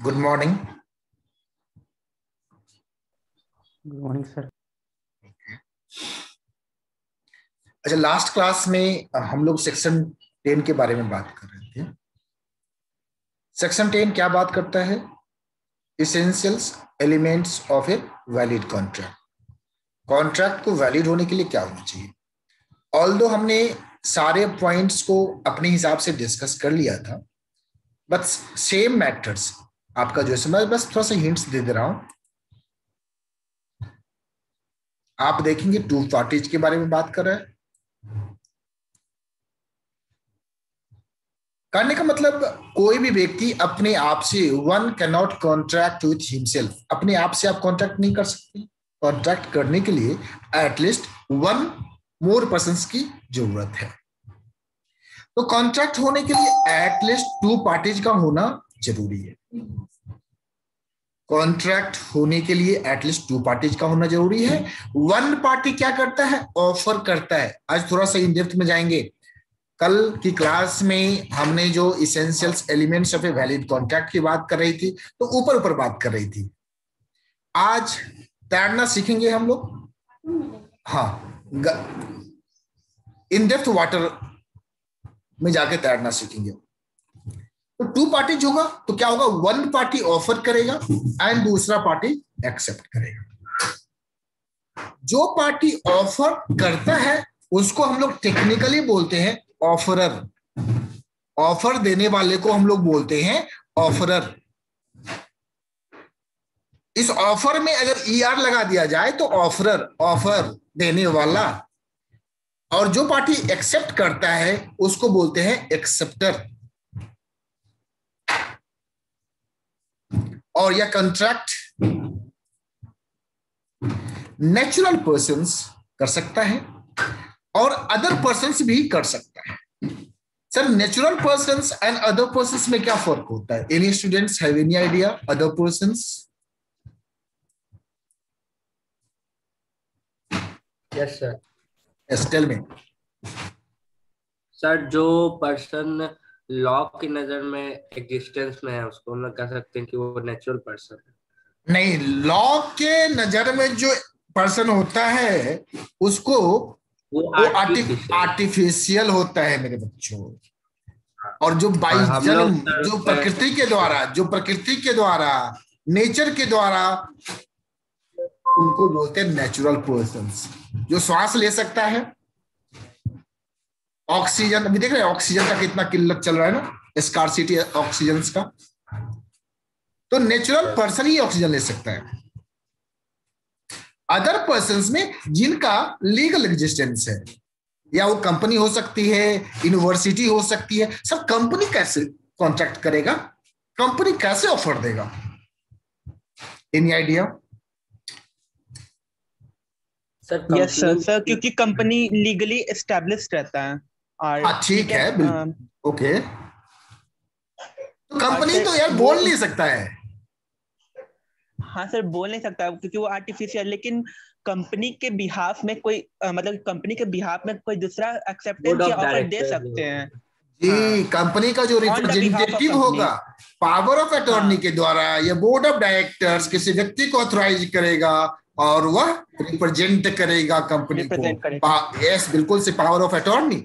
Good morning. Good morning sir. अच्छा, last class में हम लोग सेक्शन 10 के बारे में बात कर रहे थे। सेक्शन 10 क्या बात करता है? Essentials elements of a valid contract. Contract को वैलिड होने के लिए क्या होना चाहिए? ऑल्दो हमने सारे पॉइंट्स को अपने हिसाब से डिस्कस कर लिया था, बट सेम मैटर्स आपका जो है, मैं बस थोड़ा सा हिंट्स दे रहा हूं। आप देखेंगे टू पार्टीज के बारे में बात कर रहा है। करने का मतलब कोई भी व्यक्ति अपने आप से, one can not contract with himself, अपने आप से आप कॉन्ट्रैक्ट नहीं कर सकते। कॉन्ट्रैक्ट करने के लिए एटलीस्ट वन मोर पर्सन की जरूरत है। तो कॉन्ट्रैक्ट होने के लिए एटलीस्ट टू पार्टीज का होना जरूरी है। कॉन्ट्रैक्ट होने के लिए एटलीस्ट टू पार्टीज का होना जरूरी है। वन पार्टी क्या करता है? ऑफर करता है। आज थोड़ा सा इन डेप्थ में जाएंगे। कल की क्लास में हमने जो essentials elements of a valid contract की बात कर रही थी, तो ऊपर ऊपर बात कर रही थी। आज तैरना सीखेंगे हम लोग। हाँ, इन डेप्थ वाटर में जाके तैरना सीखेंगे। तो टू पार्टीज होगा तो क्या होगा? वन पार्टी ऑफर करेगा एंड दूसरा पार्टी एक्सेप्ट करेगा। जो पार्टी ऑफर करता है उसको हम लोग टेक्निकली बोलते हैं ऑफरर। ऑफर देने वाले को हम लोग बोलते हैं ऑफरर। इस ऑफर में अगर ER लगा दिया जाए तो ऑफरर, ऑफर देने वाला। और जो पार्टी एक्सेप्ट करता है उसको बोलते हैं एक्सेप्टर। और यह कॉन्ट्रैक्ट नेचुरल पर्सन्स कर सकता है और अदर पर्सन्स भी कर सकता है। Sir, natural persons and other persons में क्या फर्क होता है? Any students have any idea? Other persons? Yes sir. Yes, tell me. Sir, जो पर्सन लॉ की नजर में एग्जिस्टेंस में है उसको हम लोग कह सकते हैं कि वो नेचुरल पर्सन है। नहीं, लॉ के नजर में जो पर्सन होता है उसको वो आर्टिफिशियल होता है मेरे बच्चों। और जो बाई जन्म, जो प्रकृति के द्वारा नेचर के द्वारा, उनको बोलते हैं नेचुरल पर्सन्स। जो श्वास ले सकता है, ऑक्सीजन, अभी देख रहे हैं ऑक्सीजन का कितना किल्लत चल रहा है ना, स्कार्सिटी ऑक्सीजन का। तो नेचुरल पर्सन ही ऑक्सीजन ले सकता है। अदर पर्सन्स में जिनका लीगल एग्जिस्टेंस है, या वो कंपनी हो सकती है, यूनिवर्सिटी हो सकती है। सब कंपनी कैसे कॉन्ट्रैक्ट करेगा? कंपनी कैसे ऑफर देगा? Any idea? Sir, yes sir, क्योंकि कंपनी लीगली एस्टैब्लिश्ड रहता है। और हाँ, ठीक है, ओके। तो कंपनी तो यार बोल नहीं सकता है। हाँ सर, बोल नहीं सकता क्योंकि वो आर्टिफिशियल, लेकिन कंपनी के बिहाफ में कोई मतलब कंपनी के बिहाफ में कोई दूसरा एक्सेप्टेंस या ऑफर दे सकते हैं जी। कंपनी का जो रिप्रेजेंटेटिव होगा, पावर ऑफ अटॉर्नी के द्वारा या बोर्ड ऑफ डायरेक्टर्स किसी व्यक्ति को ऑथराइज करेगा और वह रिप्रेजेंट करेगा कंपनी को। यस, बिल्कुल से पावर ऑफ अटॉर्नी।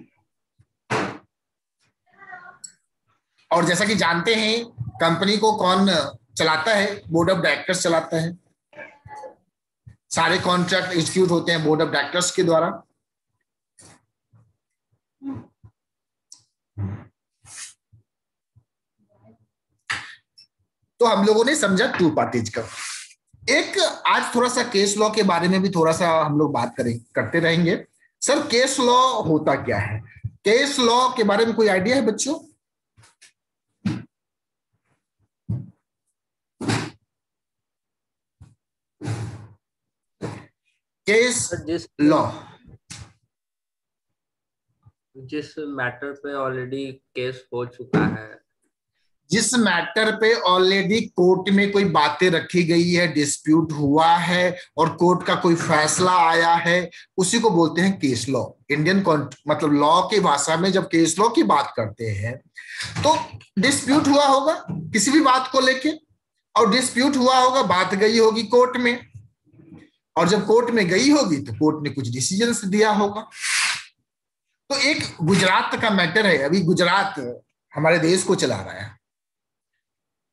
और जैसा कि जानते हैं कंपनी को कौन चलाता है? बोर्ड ऑफ डायरेक्टर्स चलाता है। सारे कॉन्ट्रैक्ट एग्जीक्यूट होते हैं बोर्ड ऑफ डायरेक्टर्स के द्वारा। तो हम लोगों ने समझा टू पार्टीज का। एक आज थोड़ा सा केस लॉ के बारे में भी थोड़ा सा हम लोग बात करते रहेंगे। सर, केस लॉ होता क्या है? केस लॉ के बारे में कोई आइडिया है बच्चों? केस लॉ जिस मैटर पे ऑलरेडी केस हो चुका है, जिस मैटर पे ऑलरेडी कोर्ट में कोई बातें रखी गई है, डिस्प्यूट हुआ है और कोर्ट का कोई फैसला आया है, उसी को बोलते हैं केस लॉ। इंडियन मतलब लॉ की भाषा में जब केस लॉ की बात करते हैं तो डिस्प्यूट हुआ होगा किसी भी बात को लेके, और डिस्प्यूट हुआ होगा, बात गई होगी कोर्ट में, और जब कोर्ट में गई होगी तो कोर्ट ने कुछ डिसीजन दिया होगा। तो एक गुजरात का मैटर है, अभी गुजरात हमारे देश को चला रहा है।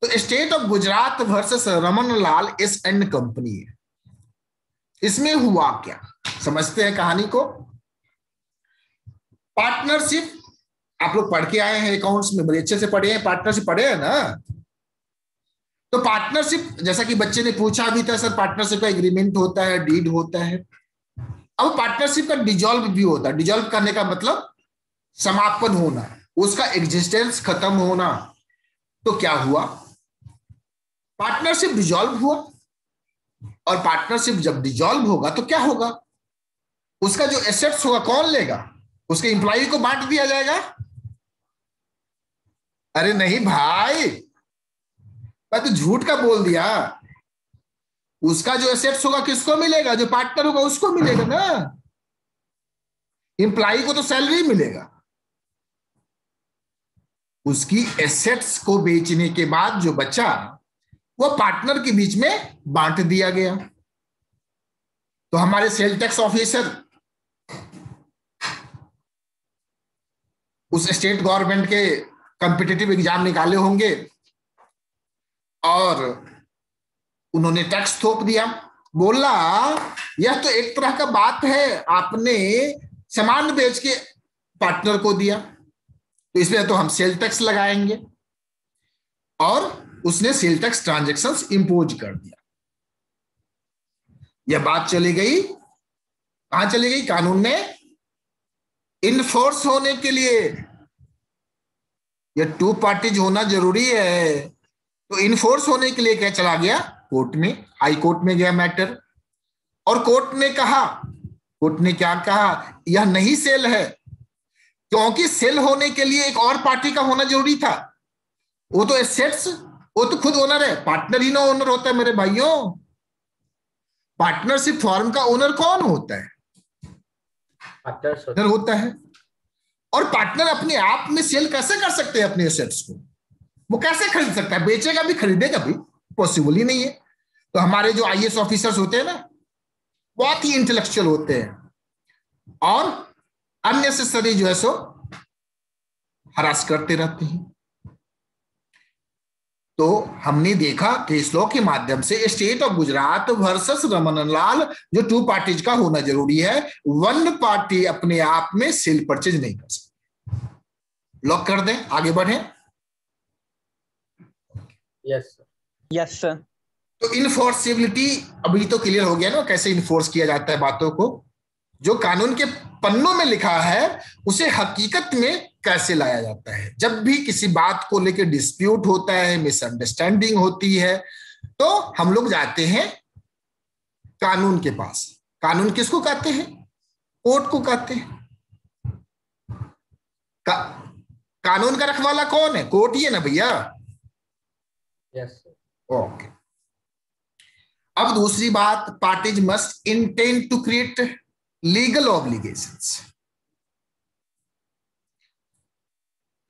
तो state of Gujarat versus Raman Lal S and company है। इसमें हुआ क्या, समझते हैं कहानी को। पार्टनरशिप आप लोग पढ़ के आए हैं अकाउंट्स में, बड़े अच्छे से पढ़े हैं, पार्टनरशिप पढ़े हैं ना। तो पार्टनरशिप, जैसा कि बच्चे ने पूछा भी था, सर पार्टनरशिप का एग्रीमेंट होता है, डीड होता है। अब पार्टनरशिप का डिजॉल्व भी होता है। डिजॉल्व करने का मतलब समापन होना, उसका एग्जिस्टेंस खत्म होना। तो क्या हुआ, पार्टनरशिप डिजॉल्व हुआ, और पार्टनरशिप जब डिजॉल्व होगा तो क्या होगा, उसका जो एसेट्स होगा कौन लेगा, उसके एम्प्लॉय को बांट दिया जाएगा। अरे नहीं भाई, मैं तो झूठ का बोल दिया। उसका जो एसेट्स होगा किसको मिलेगा, जो पार्टनर होगा उसको मिलेगा ना। एम्प्लॉय को तो सैलरी मिलेगा। उसकी एसेट्स को बेचने के बाद जो बचा वो पार्टनर के बीच में बांट दिया गया। तो हमारे सेल टैक्स ऑफिसर उस स्टेट गवर्नमेंट के कॉम्पिटिटिव एग्जाम निकाले होंगे और उन्होंने टैक्स थोप दिया। बोला यह तो एक तरह का बात है, आपने सामान बेच के पार्टनर को दिया, तो इसमें तो हम सेल टैक्स लगाएंगे। और उसने सेल टैक्स ट्रांजैक्शंस इंपोज कर दिया। यह बात चली गई, कहां चली गई, कानून में इनफोर्स होने के लिए यह टू पार्टीज होना जरूरी है। तो इनफोर्स होने के लिए क्या चला गया, कोर्ट में, हाई कोर्ट में गया मैटर। और कोर्ट ने कहा, कोर्ट ने क्या कहा, यह नहीं सेल है, क्योंकि सेल होने के लिए एक और पार्टी का होना जरूरी था। वो तो एसेट्स, वो तो खुद ओनर है, पार्टनर ही ना ओनर होता है मेरे भाइयों। पार्टनरशिप फॉर्म का ओनर कौन होता है, पार्टनर होता है। और पार्टनर अपने आप में सेल कैसे कर सकते हैं अपने एसेट्स को, वो कैसे खरीद सकता है, बेचेगा भी खरीदेगा भी, पॉसिबल ही नहीं है। तो हमारे जो आईएएस ऑफिसर्स होते हैं ना, बहुत ही इंटेलेक्चुअल होते हैं और अननेसेसरी जो है सो हरास करते रहते हैं। तो हमने देखा केस लॉ के माध्यम से state of Gujarat versus Raman Lal, जो टू पार्टीज का होना जरूरी है, वन पार्टी अपने आप में सेल परचेज नहीं कर सकती। लॉक कर दें, आगे बढ़े। Yes yes sir. तो इनफोर्सिबिलिटी अभी तो क्लियर हो गया ना, कैसे इनफोर्स किया जाता है बातों को। जो कानून के पन्नों में लिखा है उसे हकीकत में कैसे लाया जाता है। जब भी किसी बात को लेकर डिस्प्यूट होता है, मिसअंडरस्टैंडिंग होती है, तो हम लोग जाते हैं कानून के पास। कानून किसको कहते हैं, कोर्ट को कहते हैं। कानून का रखवाला कौन है, कोर्ट ही है ना भैया। Yes okay. अब दूसरी बात, parties must intend to create legal obligations.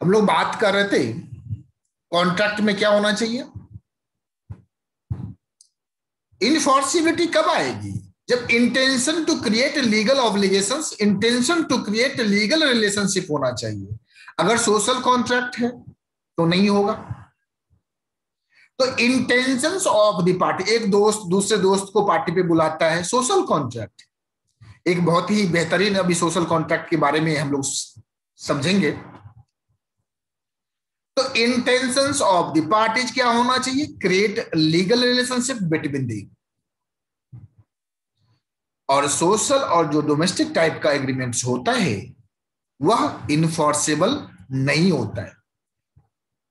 हम लोग बात कर रहे थे कॉन्ट्रैक्ट में क्या होना चाहिए। इनफोर्सिबिलिटी कब आएगी, जब intention to create legal obligations, intention to create legal relationship होना चाहिए। अगर सोशल कॉन्ट्रैक्ट है तो नहीं होगा। तो इंटेंशंस ऑफ द पार्टी, एक दोस्त दूसरे दोस्त को पार्टी पे बुलाता है, सोशल कॉन्ट्रैक्ट। एक बहुत ही बेहतरीन, अभी सोशल कॉन्ट्रैक्ट के बारे में हम लोग समझेंगे। तो इंटेंशंस ऑफ द पार्टीज क्या होना चाहिए, create legal relationship between the. और सोशल और जो डोमेस्टिक टाइप का एग्रीमेंट्स होता है वह इनफोर्सेबल नहीं होता है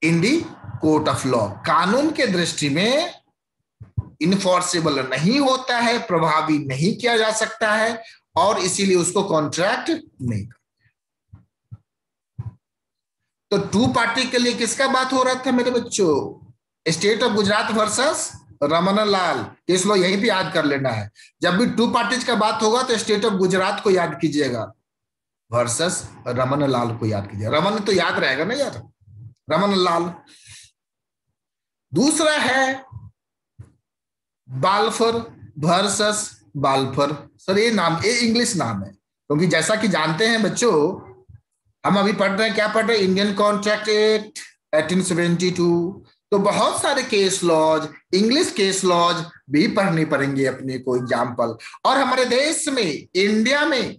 इन दी कोर्ट ऑफ लॉ। कानून के दृष्टि में इनफोर्सेबल नहीं होता है, प्रभावी नहीं किया जा सकता है, और इसीलिए उसको कॉन्ट्रैक्ट नहीं करते। तो टू पार्टी के लिए किसका बात हो रहा था मेरे बच्चों, state of Gujarat versus Raman Lal. Case लो यहीं पे याद कर लेना है। जब भी टू पार्टीज का बात होगा तो स्टेट ऑफ गुजरात को याद कीजिएगा, वर्सेस रमन लाल को याद कीजिएगा। रमन तो याद रहेगा ना यार, रमन लाल। दूसरा है बाल्फर वर्सेस बाल्फर। सर ये नाम, ये इंग्लिश नाम है, क्योंकि जैसा कि जानते हैं बच्चों, हम अभी पढ़ रहे हैं, क्या पढ़ रहे हैं, इंडियन कॉन्ट्रैक्ट एक्ट 1872। तो बहुत सारे case laws, English case laws भी पढ़ने पड़ेंगे अपने को, एग्जाम्पल। और हमारे देश में, इंडिया में,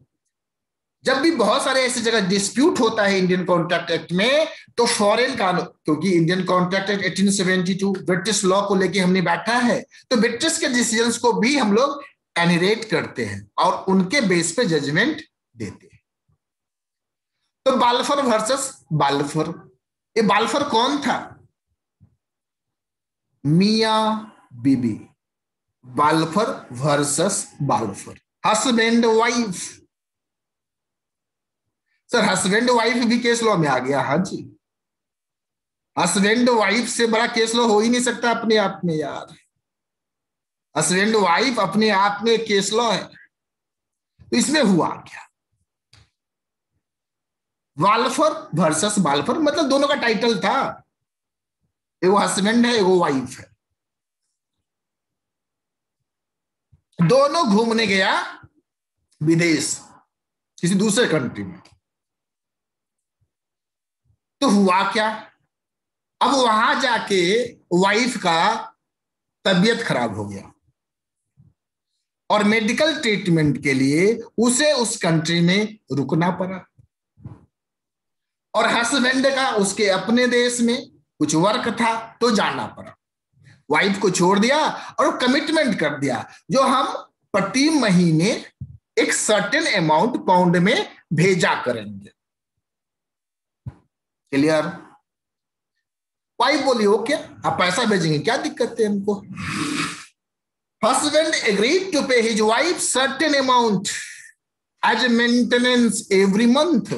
जब भी बहुत सारे ऐसी जगह डिस्प्यूट होता है इंडियन कॉन्ट्रैक्ट एक्ट में, तो फॉरेन कानून, क्योंकि Indian contract act 1872 British law को लेके हमने बैठा है, तो ब्रिटिश के डिसीजंस को भी हम लोग एनिरेट करते हैं और उनके बेस पे जजमेंट देते हैं। तो बाल्फर वर्सेस बाल्फर, ये बाल्फर कौन था? मियां बीबी। Balfour versus Balfour, husband wife. Sir husband wife भी केस लॉ में आ गया? हाँ जी, हस्बैंड वाइफ से बड़ा केस लॉ हो ही नहीं सकता अपने आप में यार। हस्बैंड वाइफ अपने आप में केस लॉ है। तो इसमें हुआ क्या? बाल्फर वर्सेस बाल्फर, मतलब दोनों का टाइटल था, एगो हस्बैंड है, एगो वाइफ है। दोनों घूमने गया विदेश, किसी दूसरे कंट्री में। तो हुआ क्या? अब वहां जाके वाइफ का तबीयत खराब हो गया और मेडिकल ट्रीटमेंट के लिए उसे उस कंट्री में रुकना पड़ा। और हस्बैंड का उसके अपने देश में कुछ वर्क था तो जाना पड़ा। वाइफ को छोड़ दिया और कमिटमेंट कर दिया, जो हम प्रति महीने एक सर्टेन अमाउंट पाउंड में भेजा करेंगे। क्लियर? वाइफ बोली ओके, आप पैसा भेजेंगे, क्या दिक्कत है हमको। Husband agreed to pay his wife certain amount as maintenance every month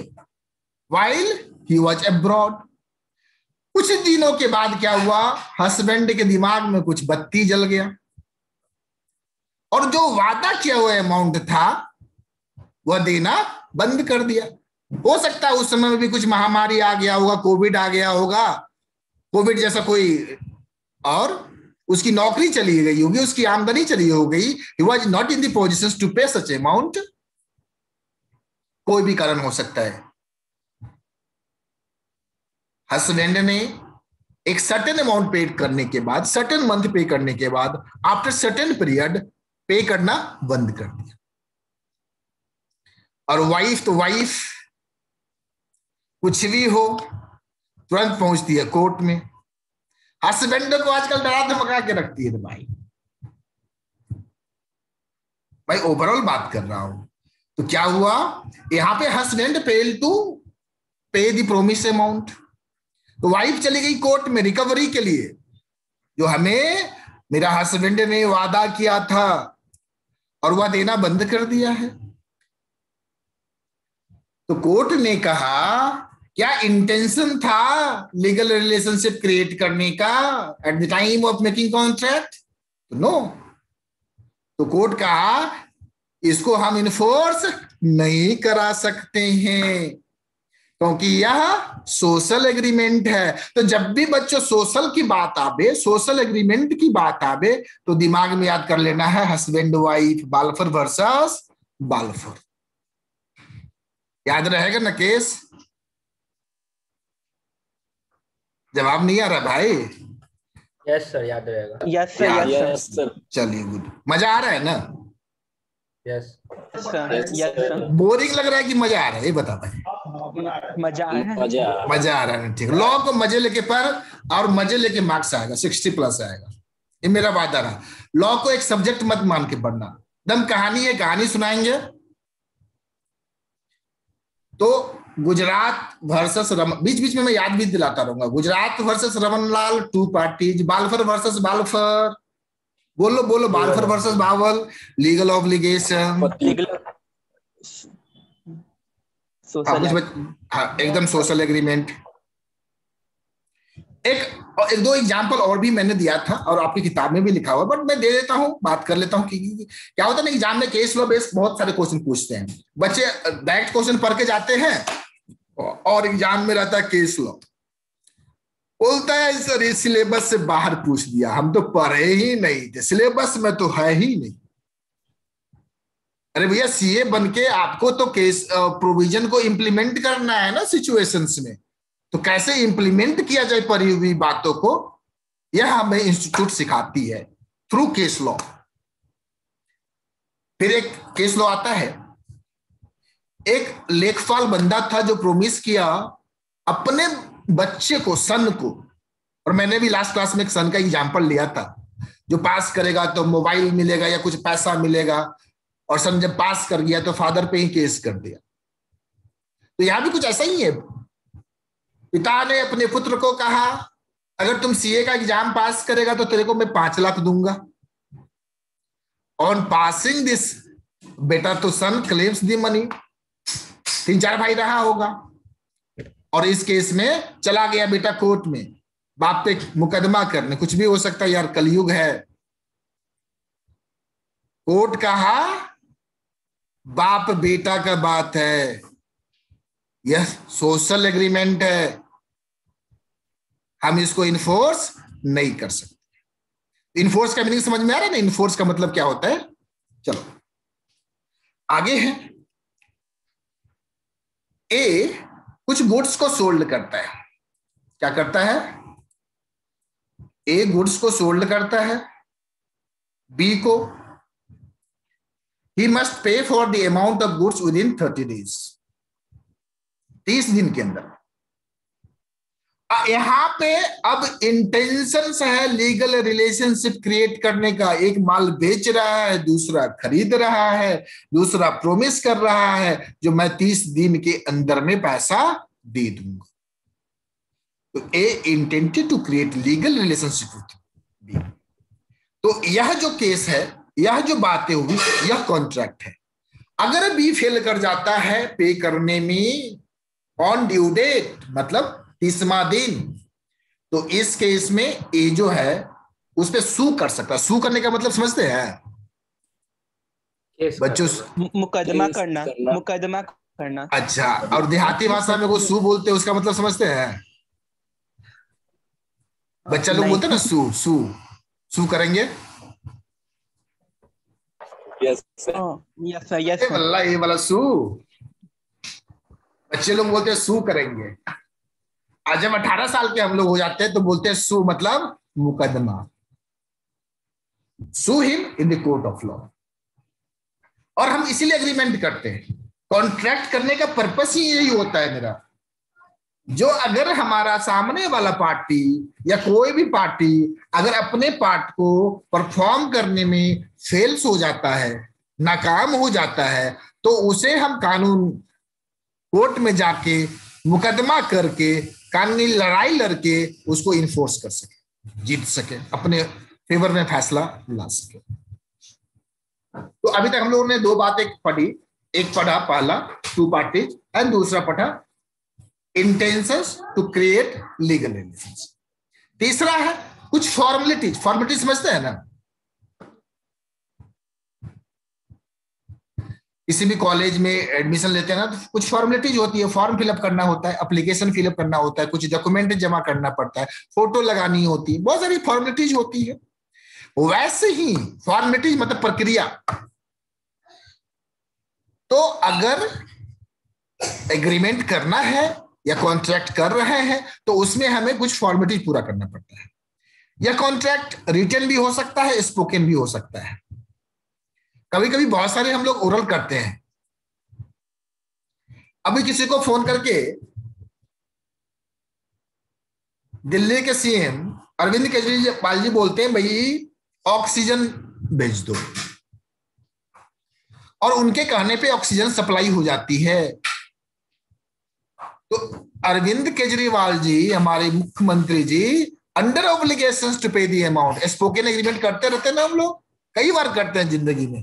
while he was abroad. कुछ दिनों के बाद क्या हुआ, हस्बैंड के दिमाग में कुछ बत्ती जल गया और जो वादा किया हुआ अमाउंट था वह देना बंद कर दिया। हो सकता है उस समय में भी कुछ महामारी आ गया होगा, कोविड आ गया होगा, कोविड जैसा कोई, और उसकी नौकरी चली गई होगी, उसकी आमदनी चली हो गई। He was not in the position to pay such amount. कोई भी कारण हो सकता है। हस्बैंड ने एक सर्टेन अमाउंट पे करने के बाद, सर्टेन मंथ पे करने के बाद, आफ्टर सर्टेन पीरियड पे करना बंद कर दिया। और वाइफ तो वाइफ, कुछ भी हो तुरंत पहुंचती है कोर्ट में। हस्बैंड को आजकल डरा धमका के रखती है भाई। भाई ओवरऑल बात कर रहा हूं। तो क्या हुआ, यहां पे हस्बैंड फेल टू पे द प्रोमिस अमाउंट। तो वाइफ चली गई कोर्ट में रिकवरी के लिए, जो हमें मेरा हस्बैंड ने वादा किया था और वह देना बंद कर दिया है। तो कोर्ट ने कहा क्या इंटेंशन था लीगल रिलेशनशिप क्रिएट करने का at the time of making contract? No. तो कोर्ट कहा इसको हम इन्फोर्स नहीं करा सकते हैं क्योंकि यह सोशल एग्रीमेंट है। तो जब भी बच्चों सोशल की बात आवे, सोशल एग्रीमेंट की बात आवे, तो दिमाग में याद कर लेना है हस्बैंड वाइफ, बाल्फर वर्सेस बाल्फर। याद रहेगा ना केस? जवाब नहीं आ रहा भाई? यस सर, याद रहेगा। Yes sir, yes sir. चलिए गुड, मजा आ रहा है ना? Yes sir, yes sir. Boring लग रहा है कि मजा आ रहा है? ये बता भाई। मजा आ रहा है, मजा आ रहा है। ठीक, लॉ को मजे लेके पर और मजे लेके मार्क्स आएगा, 60+ आएगा, ये मेरा वादा रहा। लॉ को एक सब्जेक्ट मत मान के पढ़ना। दम कहानी है, कहानी सुनाएंगे। तो गुजरात वर्सेस रमन, बीच बीच में मैं याद भी दिलाता रहूंगा। Gujarat versus Ramanlal, 2 parties. Balfour versus Balfour, बोलो बोलो, Balfour versus Balfour, legal obligation, हाँ एकदम सोशल एग्रीमेंट। एक दो एग्जाम्पल और भी मैंने दिया था और आपकी किताब में भी लिखा हुआ, बट मैं दे देता हूं, बात कर लेता हूं कि क्या होता है ना, एग्जाम में केस लॉ बेस्ड बहुत सारे क्वेश्चन पूछते हैं बच्चे। डायरेक्ट क्वेश्चन पढ़ के जाते हैं और एग्जाम में रहता है केस लॉ। बोलता है सर ये सिलेबस से बाहर पूछ दिया, हम तो पढ़े ही नहीं थे, सिलेबस में तो है ही नहीं। अरे भैया सीए बन के आपको तो केस प्रोविजन को इंप्लीमेंट करना है ना सिचुएशंस में, तो कैसे इंप्लीमेंट किया जाए पढ़ी हुई बातों को, यह हमें इंस्टीट्यूट सिखाती है थ्रू केस लॉ। फिर एक केस लॉ आता है, एक लेखपाल बंदा था जो प्रोमिस किया अपने बच्चे को, सन को, और मैंने भी लास्ट क्लास में एक सन का एग्जांपल लिया था, जो पास करेगा तो मोबाइल मिलेगा या कुछ पैसा मिलेगा, और सन जब पास कर गया तो फादर पे ही केस कर दिया। तो यहां भी कुछ ऐसा ही है, पिता ने अपने पुत्र को कहा अगर तुम सीए का एग्जाम पास करेगा तो तेरे को मैं 5 लाख दूंगा, ऑन पासिंग दिस बेटा तो सन क्लेम्स दी मनी। 3-4 भाई रहा होगा, और इस केस में चला गया बेटा कोर्ट में बाप पे मुकदमा करने, कुछ भी हो सकता है यार, कलयुग है। कोर्ट कहा बाप बेटा का बात है, यह सोशल एग्रीमेंट है, हम इसको इन्फोर्स नहीं कर सकते। इन्फोर्स का मीनिंग समझ में आ रहा है ना, इन्फोर्स का मतलब क्या होता है। चलो आगे है, ए कुछ गुड्स को सोल्ड करता है। क्या करता है? ए गुड्स को सोल्ड करता है बी को, he must pay for the amount of goods with in 30 days, 30 दिन के अंदर। यहां पे अब इंटेंशन है लीगल रिलेशनशिप क्रिएट करने का, एक माल बेच रहा है, दूसरा खरीद रहा है, दूसरा प्रोमिस कर रहा है जो मैं 30 दिन के अंदर में पैसा दे दूंगा। तो A intended to create legal relationship with B. तो यह जो केस है, यह जो बातें हुई, यह कॉन्ट्रैक्ट है। अगर बी फेल कर जाता है पे करने में ऑन ड्यू डेट, मतलब 30वां दिन, तो इस केस में ए जो है उस पर सू कर सकता है। सू करने का मतलब समझते हैं बच्चों? मुकदमा करना, मुकदमा करना। अच्छा, और देहाती भाषा में वो सू बोलते हैं, उसका मतलब समझते हैं? बच्चा लोग बोलते हैं ना सू, सू सू करेंगे। Yes sir, yes sir, yes sir. ये वाला सू बच्चे लोग बोलते हैं सू करेंगे। आज जब 18 साल के हम लोग हो जाते हैं तो बोलते हैं सू मतलब मुकदमा, sue him in the court of law. और हम इसीलिए एग्रीमेंट करते हैं, कॉन्ट्रैक्ट करने का पर्पस ही यही होता है मेरा। जो अगर हमारा सामने वाला पार्टी या कोई भी पार्टी अगर अपने पार्ट को परफॉर्म करने में फेल्स हो जाता है, नाकाम हो जाता है, तो उसे हम कानून कोर्ट में जाके मुकदमा करके, कानूनी लड़ाई लड़के उसको इन्फोर्स कर सके, जीत सके, अपने फेवर में फैसला ला सके। तो अभी तक हम लोगों ने 2 बातें पढ़ी, एक पढ़ा पहला 2 पार्टीज एंड दूसरा पढ़ा intentions to create legal relations. तीसरा है कुछ फॉर्मेलिटीज। फॉर्मेलिटीज समझते हैं ना? किसी भी कॉलेज में एडमिशन लेते हैं ना, तो कुछ फॉर्मेलिटीज होती है, फॉर्म फिलअप करना होता है, एप्लीकेशन फिलअप करना होता है, कुछ डॉक्यूमेंट जमा करना पड़ता है, फोटो लगानी होती है, बहुत सारी फॉर्मेलिटीज होती है। वैसे ही फॉर्मेलिटीज मतलब प्रक्रिया। तो अगर एग्रीमेंट करना है या कॉन्ट्रैक्ट कर रहे हैं तो उसमें हमें कुछ फॉर्मेलिटीज पूरा करना पड़ता है। यह कॉन्ट्रैक्ट रिटन भी हो सकता है, स्पोकन भी हो सकता है। कभी कभी बहुत सारे हम लोग ओरल करते हैं। अभी किसी को फोन करके दिल्ली के सीएम अरविंद केजरीवाल जी बोलते हैं भाई ऑक्सीजन भेज दो, और उनके कहने पे ऑक्सीजन सप्लाई हो जाती है। तो अरविंद केजरीवाल जी, हमारे मुख्यमंत्री जी, अंडर ऑब्लिगेशंस टू पे द अमाउंट। स्पोकन एग्रीमेंट करते रहते हैं ना हम लोग, कई बार करते हैं जिंदगी में।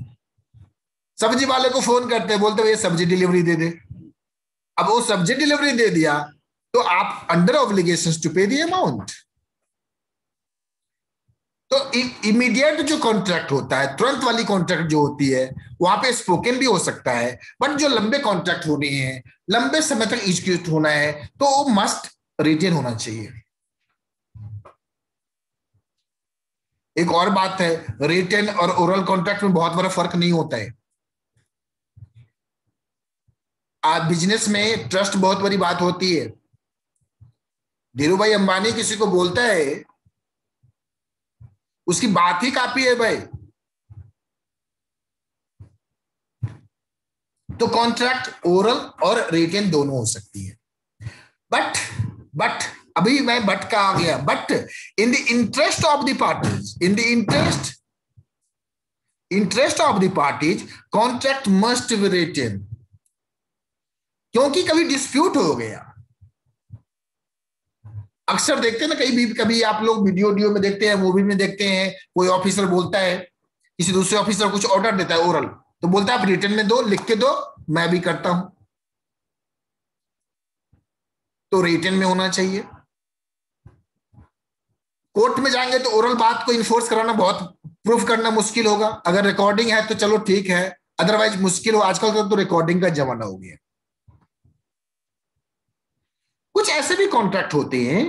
सब्जी वाले को फोन करते हैं, बोलते हैं ये सब्जी डिलीवरी दे दे। अब वो सब्जी डिलीवरी दे दिया तो आप अंडर ऑब्लिगेशंस टू पे द अमाउंट। तो इमीडिएट जो कॉन्ट्रैक्ट होता है, तुरंत वाली कॉन्ट्रैक्ट जो होती है, वहां पे स्पोकन भी हो सकता है, बट जो लंबे कॉन्ट्रैक्ट होने हैं, लंबे समय तक एग्जीक्यूट होना है, तो वो मस्ट रिटेन होना चाहिए। एक और बात है, रिटन और ओरल कॉन्ट्रैक्ट में बहुत बड़ा फर्क नहीं होता है। आज बिजनेस में ट्रस्ट बहुत बड़ी बात होती है। धीरू भाई अंबानी किसी को बोलता है, उसकी बात ही काफी है भाई। तो कॉन्ट्रैक्ट ओरल और रिटन दोनों हो सकती है। बट अभी मैं बट का आ गया, but in the interest of the parties, in the interest of the parties contract must be written. क्योंकि कभी डिस्प्यूट हो गया, अक्सर देखते हैं ना, कभी आप लोग वीडियो में देखते हैं, मूवी में देखते हैं, कोई ऑफिसर बोलता है, किसी दूसरे ऑफिसर कुछ ऑर्डर देता है ओरल, तो बोलता है आप रिटन में दो, लिख के दो, मैं भी करता हूं। तो रिटन में होना चाहिए। कोर्ट में जाएंगे तो ओरल बात को इन्फोर्स कराना बहुत, प्रूफ करना मुश्किल होगा। अगर रिकॉर्डिंग है तो चलो ठीक है, अदरवाइज मुश्किल हो। आजकल तो रिकॉर्डिंग का जमाना हो गया। कुछ ऐसे भी कॉन्ट्रैक्ट होते हैं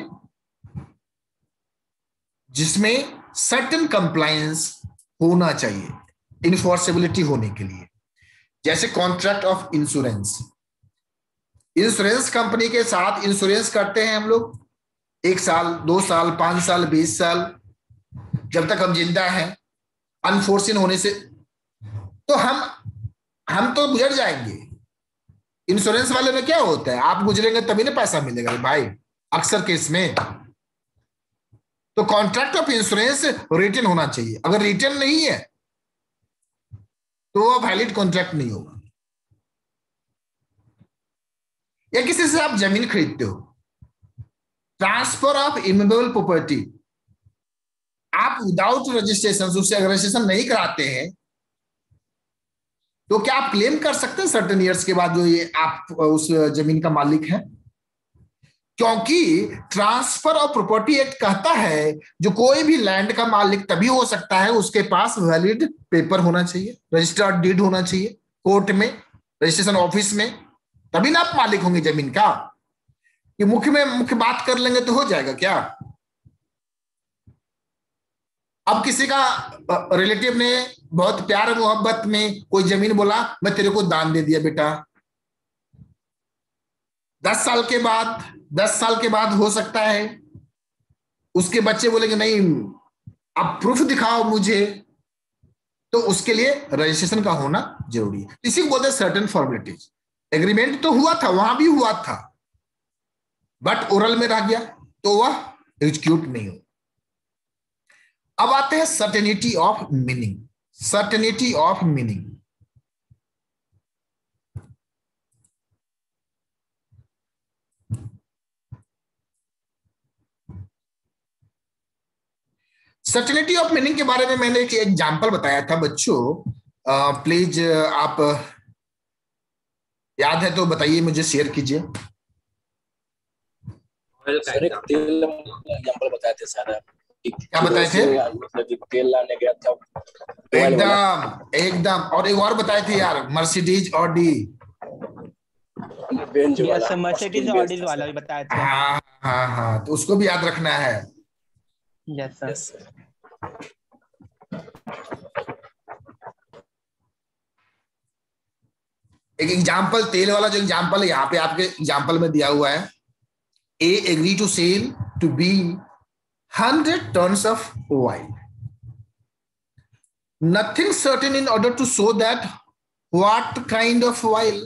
जिसमें सर्टेन कंप्लायंस होना चाहिए इन्फोर्सेबिलिटी होने के लिए, जैसे contract of insurance. Insurance company के साथ इंश्योरेंस करते हैं हम लोग 1 साल, 2 साल, 5 साल, 20 साल, जब तक हम जिंदा हैं। अनफोर्सिन होने से तो हम तो गुजर जाएंगे। इंश्योरेंस वाले में क्या होता है, आप गुजरेंगे तभी ना पैसा मिलेगा भाई, अक्सर केस में। तो कॉन्ट्रैक्ट ऑफ इंश्योरेंस रिटन होना चाहिए। अगर रिटन नहीं है तो वो वैलिड कॉन्ट्रैक्ट नहीं होगा। या किसी से आप जमीन खरीदते हो, ट्रांसफर ऑफ इमूवेबल प्रॉपर्टी, आप विदाउट रजिस्ट्रेशन, उससे अगर रजिस्ट्रेशन नहीं कराते हैं तो क्या आप क्लेम कर सकते हैं सर्टेन ईयर्स के बाद जो ये आप उस जमीन का मालिक है? क्योंकि ट्रांसफर ऑफ प्रॉपर्टी एक्ट कहता है जो कोई भी लैंड का मालिक तभी हो सकता है उसके पास वैलिड पेपर होना चाहिए, रजिस्टर्ड डीड होना चाहिए कोर्ट में, रजिस्ट्रेशन ऑफिस में, तभी ना आप मालिक होंगे जमीन का। ये मुख्य बात कर लेंगे तो हो जाएगा क्या? अब किसी का रिलेटिव ने बहुत प्यार मोहब्बत में कोई जमीन बोला, मैं तेरे को दान दे दिया बेटा, 10 साल के बाद हो सकता है उसके बच्चे बोलेंगे नहीं आप प्रूफ दिखाओ मुझे, तो उसके लिए रजिस्ट्रेशन का होना जरूरी है। इसी को बोलते हैं सर्टेन फॉर्मेलिटीज। एग्रीमेंट तो हुआ था, वहां भी हुआ था, बट ओरल में रह गया तो वह एग्जीक्यूट नहीं हो। अब आते हैं certainty of meaning. Certainty of meaning, certainty of meaning के बारे में मैंने एक एग्जांपल बताया था बच्चों, प्लीज आप याद है तो बताइए, मुझे शेयर कीजिए। सर एक तेल एग्जांपल बताए थे सर, क्या बताए थे? मतलब तेल लाने गया था, एकदम और एक और बताए थे यार, मर्सिडीज ऑडी, मर्सिडीज ऑडी वाला भी बताया था। हाँ, तो उसको भी याद रखना है। Yes sir. एक एग्जांपल तेल वाला जो एग्जांपल है यहाँ पे आपके एग्जांपल में दिया हुआ है, A agree to sell to B 100 tons of oil. Nothing certain in order to show that what kind of oil.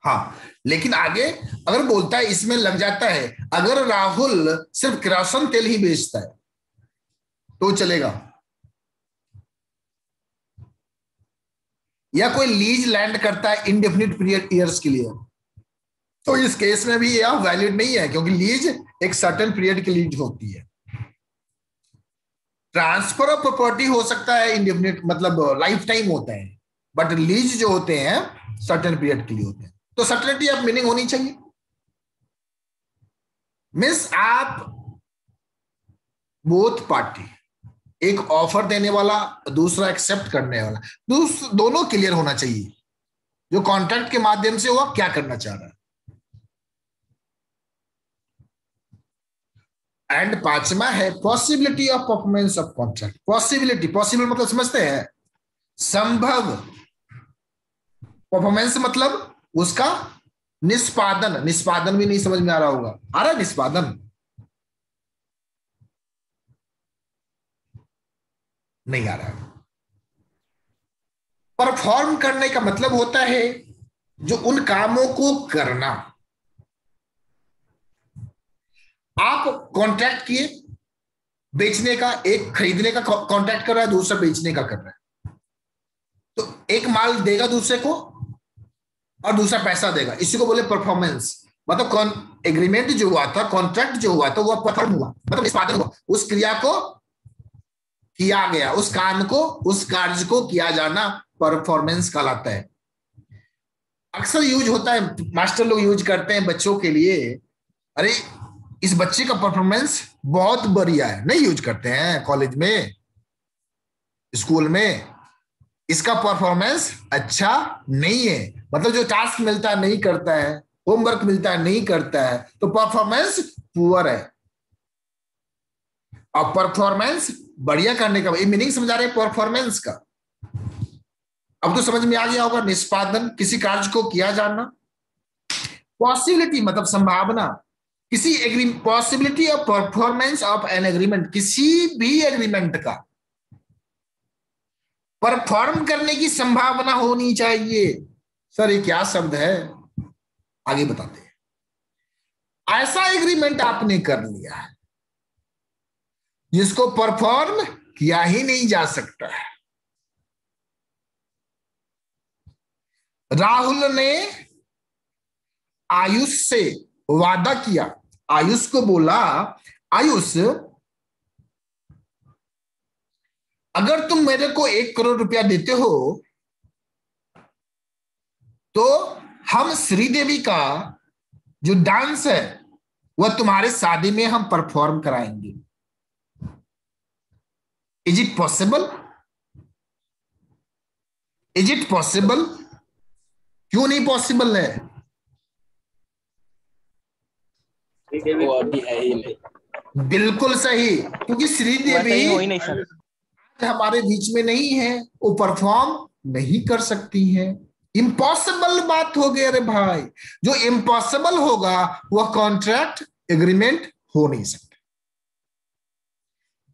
हाँ, लेकिन आगे अगर बोलता है इसमें लग जाता है, अगर राहुल सिर्फ किरोसिन तेल ही बेचता है तो चलेगा, या कोई लीज लैंड करता है इंडेफिनिट पीरियड ईयर्स के लिए, तो इस केस में भी यह वैलिड नहीं है, क्योंकि लीज एक सर्टेन पीरियड की लीज होती है। ट्रांसफर ऑफ प्रॉपर्टी हो सकता है इंडेफिनिट, मतलब लाइफ टाइम होता है, बट लीज जो होते हैं सर्टेन पीरियड के लिए होते हैं। तो सर्टेनिटी ऑफ मीनिंग होनी चाहिए। मीन्स आप बोथ पार्टी, एक ऑफर देने वाला दूसरा एक्सेप्ट करने वाला, दोनों क्लियर होना चाहिए जो कॉन्ट्रैक्ट के माध्यम से वह क्या करना चाह रहा है। एंड पांचवा है possibility of performance of contract. Possibility, possible मतलब समझते हैं, संभव। परफॉर्मेंस मतलब उसका निष्पादन। निष्पादन भी नहीं समझ में आ रहा होगा, आ रहा है निष्पादन? नहीं आ रहा है। परफॉर्म करने का मतलब होता है जो उन कामों को करना। आप कॉन्ट्रैक्ट किए बेचने का, एक खरीदने का कॉन्ट्रैक्ट कर रहा है, दूसरा बेचने का कर रहा है। तो एक माल देगा दूसरे को और दूसरा पैसा देगा, इसी को बोले परफॉर्मेंस। मतलब एग्रीमेंट जो हुआ था, कॉन्ट्रैक्ट जो हुआ था, वो परफॉर्म हुआ, मतलब निष्पादन हुआ। उस क्रिया को किया गया, उस काम को, उस कार्य को किया जाना परफॉर्मेंस कहलाता है। अक्सर यूज होता है, मास्टर लोग यूज करते हैं बच्चों के लिए, अरे इस बच्चे का परफॉर्मेंस बहुत बढ़िया है। नहीं यूज करते हैं कॉलेज में, स्कूल में, इसका परफॉर्मेंस अच्छा नहीं है, मतलब जो टास्क मिलता है नहीं करता है, होमवर्क मिलता है नहीं करता है, तो परफॉर्मेंस पुअर है। और परफॉर्मेंस बढ़िया करने का मीनिंग समझा रहे हैं परफॉर्मेंस का। अब तो समझ में आ गया होगा, निष्पादन, किसी कार्य को किया जाना। पॉसिबिलिटी मतलब संभावना, किसी agreement, possibility of performance of an agreement, किसी भी एग्रीमेंट का परफॉर्म करने की संभावना होनी चाहिए। सर ये क्या शब्द है, आगे बताते हैं। ऐसा एग्रीमेंट आपने कर लिया है जिसको परफॉर्म किया ही नहीं जा सकता है। राहुल ने आयुष से वादा किया, आयुष को बोला, आयुष अगर तुम मेरे को 1 करोड़ रुपया देते हो तो हम श्रीदेवी का जो डांस है वह तुम्हारे शादी में हम परफॉर्म कराएंगे। Is it possible? Is it possible? क्यों नहीं पॉसिबल है? वो अभी है ही नहीं। बिल्कुल सही, क्योंकि श्रीदेवी हो ही नहीं सकता, हमारे बीच में नहीं है, वो परफॉर्म नहीं कर सकती है। इम्पॉसिबल बात हो गई। अरे भाई, जो इम्पॉसिबल होगा वह कॉन्ट्रैक्ट एग्रीमेंट हो नहीं सकता।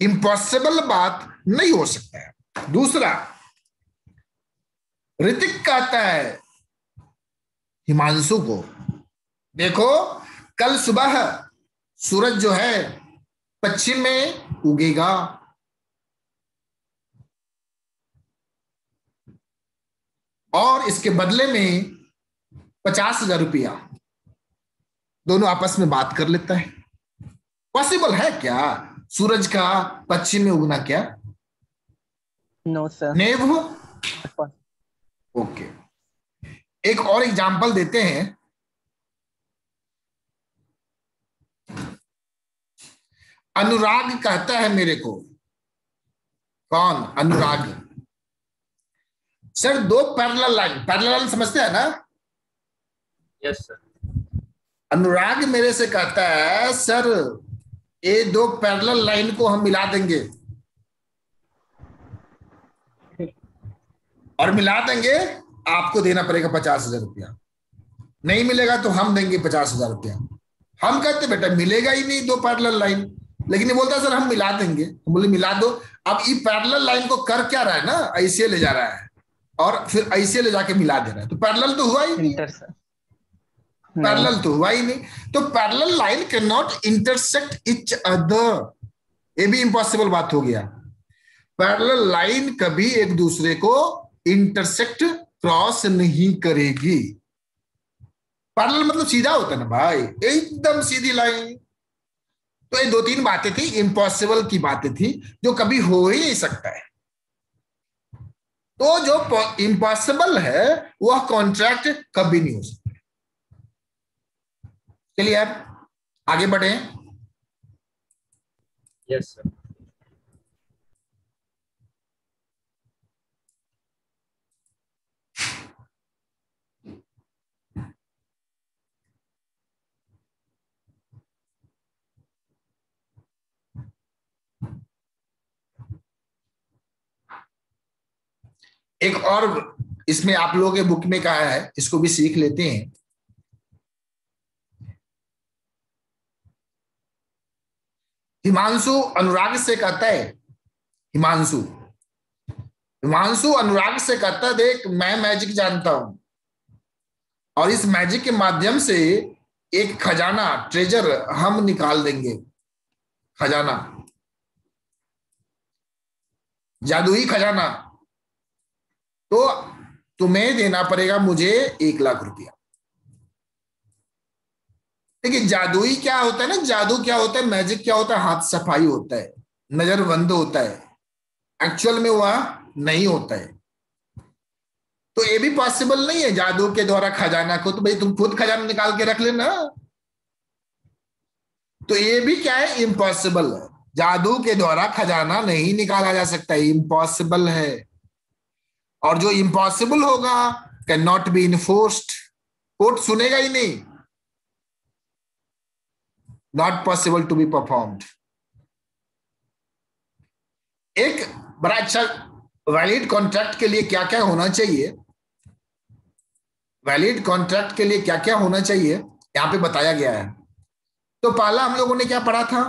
इम्पॉसिबल बात नहीं हो सकता है। दूसरा, ऋतिक कहता है हिमांशु को, देखो कल सुबह सूरज जो है पश्चिम में उगेगा, और इसके बदले में 50,000 रुपया दोनों आपस में बात कर लेता है। पॉसिबल है क्या सूरज का पश्चिम में उगना? क्या नो सर। नेव हो? ओके, एक और एग्जांपल देते हैं। अनुराग कहता है मेरे को, कौन? अनुराग। सर दो पैरेलल लाइन, पैरेलल लाइन समझते हैं ना? Yes sir. अनुराग मेरे से कहता है सर ये दो पैरेलल लाइन को हम मिला देंगे, और मिला देंगे आपको देना पड़ेगा 50,000 रुपया। नहीं मिलेगा तो हम देंगे 50,000 रुपया। हम कहते बेटा मिलेगा ही नहीं दो पैरेलल लाइन, लेकिन ये बोलता है सर हम मिला देंगे। हम बोले मिला दो। अब ये पैरेलल लाइन को कर क्या रहा है ना, ऐसे ले जा रहा है और फिर ऐसे ले जाके मिला दे रहा है, तो पैरेलल तो हुआ ही नहीं। पैरेलल तो हुआ ही नहीं। तो parallel line can not intersect each other, ये भी इम्पॉसिबल बात हो गया। पैरेलल लाइन कभी एक दूसरे को इंटरसेक्ट, क्रॉस नहीं करेगी। पैरेलल मतलब सीधा होता है ना भाई, एकदम सीधी लाइन। तो ये दो तीन बातें थी, इम्पॉसिबल की बातें थी, जो कभी हो ही नहीं सकता है। तो जो इम्पॉसिबल है वह कॉन्ट्रैक्ट कभी नहीं हो सकता। चलिए अब आगे बढ़े। Yes sir. एक और इसमें आप लोगों के बुक में कहा है, इसको भी सीख लेते हैं। हिमांशु अनुराग से कहता है, हिमांशु अनुराग से कहता है, देख मैं मैजिक जानता हूं और इस मैजिक के माध्यम से एक खजाना, ट्रेजर हम निकाल देंगे। खजाना, जादुई खजाना, तो तुम्हें देना पड़ेगा मुझे 1 लाख रुपया। देखिए जादुई क्या होता है ना, जादू क्या होता है, मैजिक क्या होता है, हाथ सफाई होता है, नजर बंद होता है, एक्चुअल में वह नहीं होता है। तो ये भी पॉसिबल नहीं है जादू के द्वारा खजाना को, तो भाई तुम खुद खजाना निकाल के रख लेना। तो ये भी क्या है, इम्पॉसिबल है। जादू के द्वारा खजाना नहीं निकाला जा सकता, इम्पॉसिबल है। और जो इम्पॉसिबल होगा can not be enforced, court सुनेगा ही नहीं, not possible to be performed. एक बड़ा अच्छा वैलिड कॉन्ट्रैक्ट के लिए क्या क्या होना चाहिए, वैलिड कॉन्ट्रैक्ट के लिए क्या क्या होना चाहिए यहां पे बताया गया है। तो पहला हम लोगों ने क्या पढ़ा था,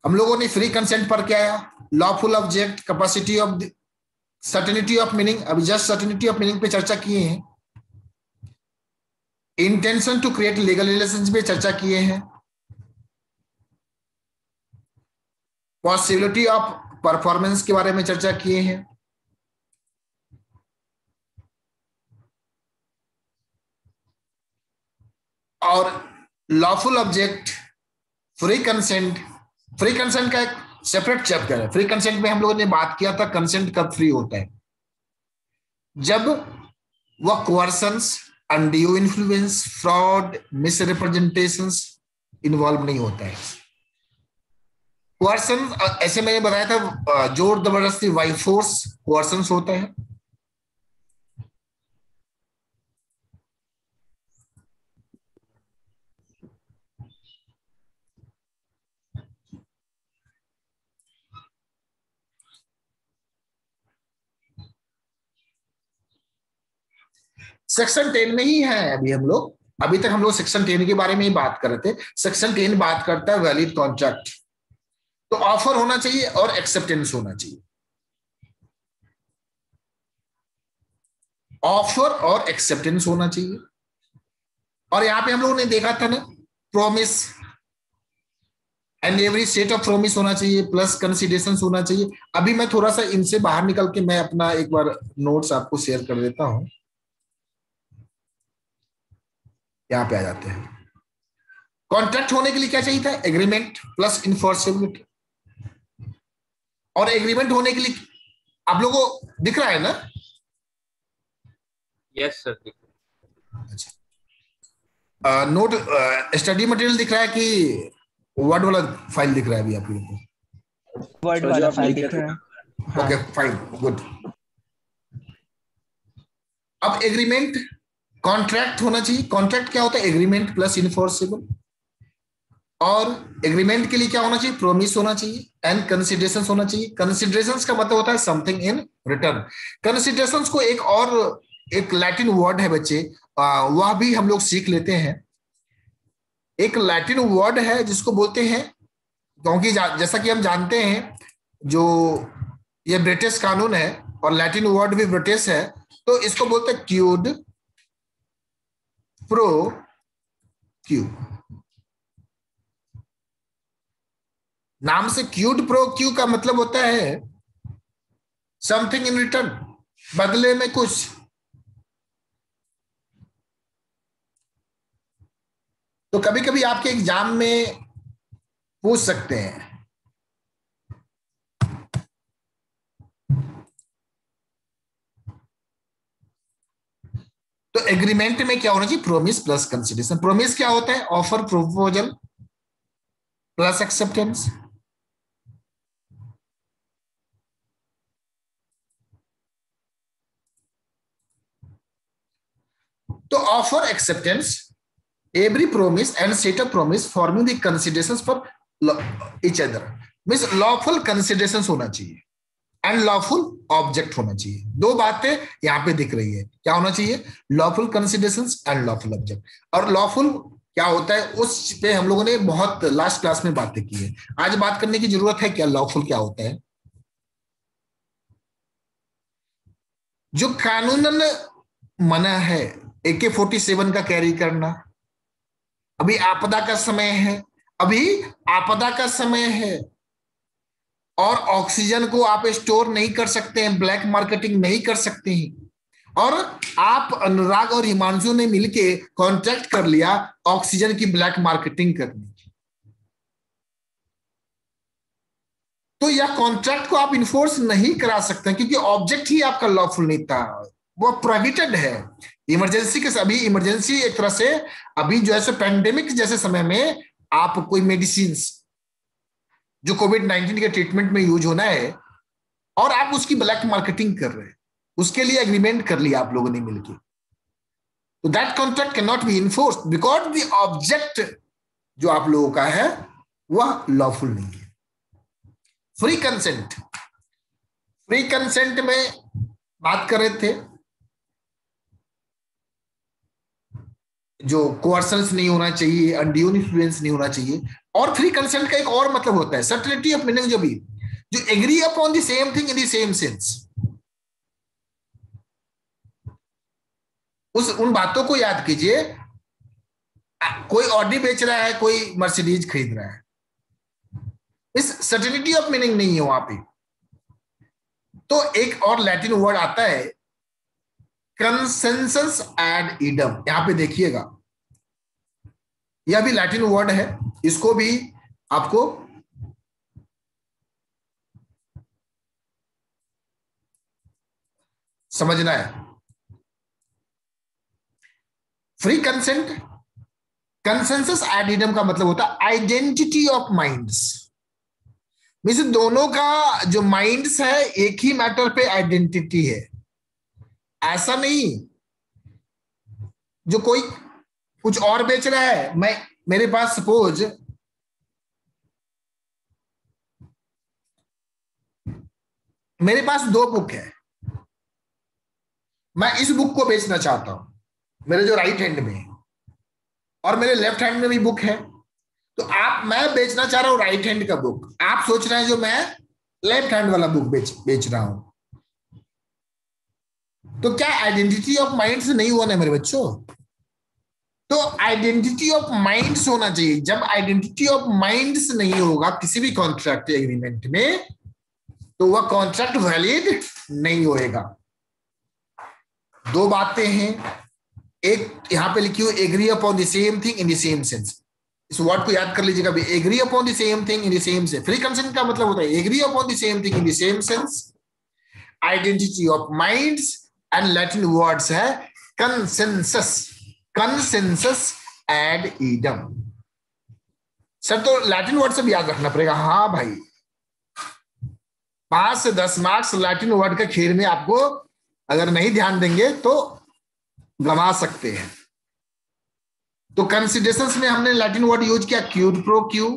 हम लोगों ने फ्री कंसेंट पर क्या आया, lawful object, capacity of, certainty of meaning, अभी जस्ट सर्टेनिटी ऑफ मीनिंग पे चर्चा किए हैं। Intention to create legal relations पे चर्चा किए हैं। पॉसिबिलिटी ऑफ परफॉर्मेंस के बारे में चर्चा किए हैं। और lawful object, free consent, free consent का एक सेपरेट चैप्टर है। फ्री कंसेंट में हम लोगों ने बात किया था कंसेंट कब फ्री होता है, जब वह कोअर्शंस, अनड्यू इन्फ्लुएंस, फ्रॉड, मिसरिप्रेजेंटेशंस इन्वॉल्व नहीं होता है। कोअर्शन ऐसे मैंने बताया था, जोर जबरदस्ती, बाई फोर्स कोअर्शन होता है। सेक्शन 10 में ही है अभी हम लोग, अभी तक हम लोग सेक्शन 10 के बारे में ही बात कर रहे थे। सेक्शन 10 बात करता है वैलिड कॉन्ट्रैक्ट। तो ऑफर होना चाहिए और एक्सेप्टेंस होना चाहिए, ऑफर और एक्सेप्टेंस होना चाहिए। और यहां पे हम लोगों ने देखा था ना, promise and every state of promise होना चाहिए, प्लस कंसीडरेशन होना चाहिए। अभी मैं थोड़ा सा इनसे बाहर निकल के मैं अपना एक बार नोट्स आपको शेयर कर देता हूं। यहां पे आ जाते हैं। कॉन्ट्रैक्ट होने के लिए क्या चाहिए था, एग्रीमेंट प्लस इन्फोर्सेबिलिटी। और एग्रीमेंट होने के लिए आप लोगों को दिख रहा है ना? Yes sir. अच्छा, नोट स्टडी मटेरियल दिख रहा है कि वर्ड वाला फाइल दिख रहा है अभी आप लोगों को? वर्ड वाला फाइल दिख रहा है। Okay fine, good. अब एग्रीमेंट, कॉन्ट्रैक्ट होना चाहिए। कॉन्ट्रैक्ट क्या होता है, एग्रीमेंट प्लस इन्फोर्सेबल। और एग्रीमेंट के लिए क्या होना चाहिए, प्रोमिस होना चाहिए एंड कंसीडरेशंस होना चाहिए। कंसीडरेशंस का मतलब होता है समथिंग इन रिटर्न। कंसीडरेशंस को एक और एक लैटिन वर्ड है बच्चे, वह भी हम लोग सीख लेते हैं। एक लैटिन वर्ड है जिसको बोलते हैं, क्योंकि जैसा कि हम जानते हैं जो ये ब्रिटिश कानून है और लैटिन वर्ड भी ब्रिटिश है, तो इसको बोलते हैं क्यूड प्रो क्यू। नाम से क्यूड प्रो क्यू का मतलब होता है समथिंग इन रिटर्न, बदले में कुछ। तो कभी कभी आपके एग्जाम में पूछ सकते हैं, तो एग्रीमेंट में क्या होना चाहिए, प्रोमिस प्लस कंसीडरेशन। प्रोमिस क्या होता है, ऑफर प्रोपोजल प्लस एक्सेप्टेंस। तो offer, acceptance, every promise and set of promise forming the considerations for each other, means lawful considerations होना चाहिए। एंड लॉफुल ऑब्जेक्ट होना चाहिए। दो बातें यहां पे दिख रही है, क्या होना चाहिए, lawful considerations and lawful object. और लॉफुल क्या होता है उस पे हम लोगों ने बहुत लास्ट क्लास में बातें की है, आज बात करने की जरूरत है क्या लॉफुल क्या होता है। जो कानूनन मना है AK-47 का कैरी करना, अभी आपदा का समय है, अभी आपदा का समय है और ऑक्सीजन को आप स्टोर नहीं कर सकते हैं, ब्लैक मार्केटिंग नहीं कर सकते हैं, और आप अनुराग और हिमांशु ने मिलके कॉन्ट्रैक्ट कर लिया ऑक्सीजन की ब्लैक मार्केटिंग करने की, तो यह कॉन्ट्रैक्ट को आप इन्फोर्स नहीं करा सकते क्योंकि ऑब्जेक्ट ही आपका लॉफुल नहीं था, वो प्रोहिबिटेड है। इमरजेंसी के अभी इमरजेंसी एक तरह से अभी जो है पेंडेमिक जैसे समय में आप कोई मेडिसिन जो कोविड-19 के ट्रीटमेंट में यूज होना है और आप उसकी ब्लैक मार्केटिंग कर रहे हैं, उसके लिए एग्रीमेंट कर लिया आप लोगों ने मिलकर, तो that contract can not be enforced because the object जो आप लोगों का है वह लॉफुल नहीं है। फ्री कंसेंट, फ्री कंसेंट में बात कर रहे थे, जो कोअर्सन्स नहीं होना चाहिए, अनड्यू इन्फ्लुएंस नहीं होना चाहिए, और फ्री कंसेंट का एक और मतलब होता है सर्टेनिटी ऑफ मीनिंग, जो agree upon the same thing in the same sense. उन बातों को याद कीजिए, कोई ऑडी बेच रहा है, कोई मर्सिडीज खरीद रहा है, इस सर्टेनिटी ऑफ मीनिंग नहीं है वहां पे। तो एक और लैटिन वर्ड आता है कंसेंसस एड इडम, यहां पे देखिएगा, यह भी लैटिन वर्ड है, इसको भी आपको समझना है। Free consent, consensus ad idem का मतलब होता है आइडेंटिटी ऑफ माइंड्स, मींस दोनों का जो माइंड्स है एक ही मैटर पे आइडेंटिटी है। ऐसा नहीं जो कोई कुछ और बेच रहा है, मेरे पास सपोज मेरे पास 2 बुक है, मैं इस बुक को बेचना चाहता हूं, मेरे जो राइट हैंड में है, और मेरे लेफ्ट हैंड में भी बुक है, तो मैं बेचना चाह रहा हूं राइट हैंड का बुक, आप सोच रहे हैं जो मैं लेफ्ट हैंड वाला बुक बेच रहा हूं, तो क्या आइडेंटिटी ऑफ माइंड्स नहीं हुआ ना मेरे बच्चों। तो आइडेंटिटी ऑफ माइंड्स होना चाहिए। जब आइडेंटिटी ऑफ माइंड्स नहीं होगा किसी भी कॉन्ट्रैक्ट एग्रीमेंट में, तो वह कॉन्ट्रैक्ट वैलिड नहीं होएगा। 2 बातें हैं, एक यहां पे लिखी हुई agree upon the same thing in the same sense, इस वर्ड को याद कर लीजिएगा भी, agree upon the same thing in the same sense. Free consent का मतलब होता है agree upon the same thing in the same sense, identity of minds, and Latin words है consensus, consensus ad idem. Sir तो Latin word से भी याद रखना पड़ेगा। हाँ भाई, 5 से 10 मार्क्स लैटिन वर्ड के खेल में आपको अगर नहीं ध्यान देंगे तो गंवा सकते हैं। तो कंसिडरेशंस में हमने लैटिन वर्ड यूज किया क्यूड प्रो क्यू,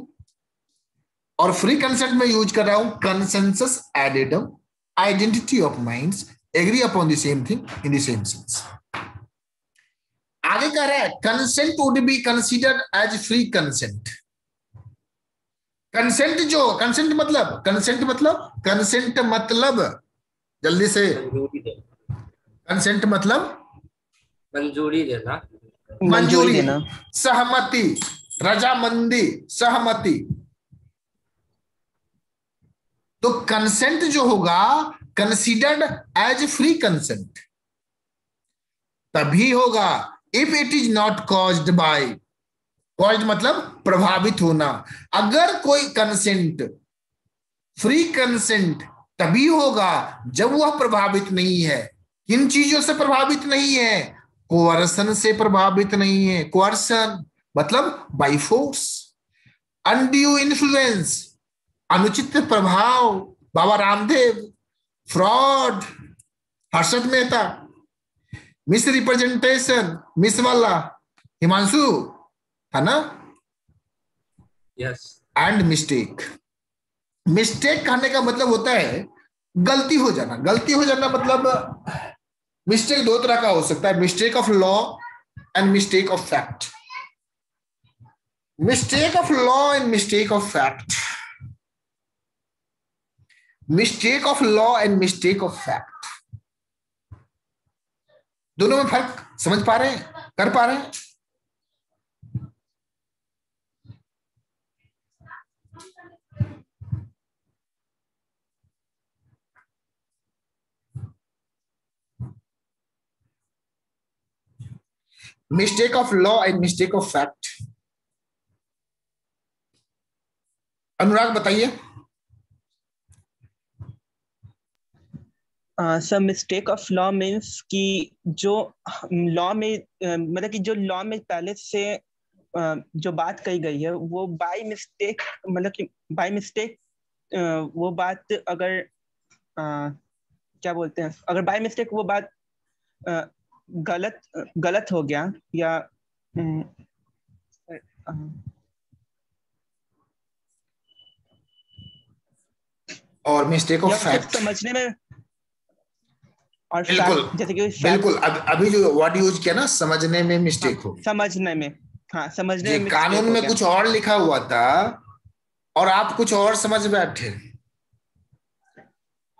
और फ्री कंसेंट में यूज कर रहा हूं consensus ad idem, identity of minds, agree upon the same thing in the same sense. आगे कह रहा है consent would be considered as free consent. Consent मतलब जल्दी से, कंसेंट मतलब मंजूरी देना, मंजूरी, सहमति, रजामंदी, सहमति। तो कंसेंट जो होगा कंसीडर्ड एज फ्री कंसेंट तभी होगा if it is not caused by, caused मतलब प्रभावित होना। अगर कोई कंसेंट, फ्री कंसेंट तभी होगा जब वह प्रभावित नहीं है। किन चीजों से प्रभावित नहीं है? कोअर्सन से प्रभावित नहीं है। कोअर्सन मतलब बाय फोर्स, अनड्यू इन्फ्लुएंस अनुचित प्रभाव, Baba Ramdev, fraud, Harshad Mehta, misrepresentation, mis वाला हिमांशु था ना, यस, एंड मिस्टेक। मिस्टेक कहने का मतलब होता है गलती हो जाना मतलब मिस्टेक दो तरह का हो सकता है, mistake of law and mistake of fact. Mistake of law and mistake of fact, mistake of law and mistake of fact, दोनों में फर्क समझ पा रहे हैं, कर पा रहे हैं? Mistake of law and mistake of fact. Anurag बताइए। Sir mistake of law means कि जो लॉ में मतलब कि जो लॉ में पहले से जो बात कही गई है वो बाय मिस्टेक, मतलब कि बाय मिस्टेक वो बात अगर क्या बोलते हैं, अगर बाय मिस्टेक वो बात गलत हो गया या और मिस्टेक ऑफ फैक्ट समझने में, और बिल्कुल जैसे कि बिल्कुल अभी जो वर्ड यूज किया ना, समझने में मिस्टेक हो, समझने में, हाँ समझने में कानून में कुछ और लिखा हुआ था और आप कुछ और समझ बैठे।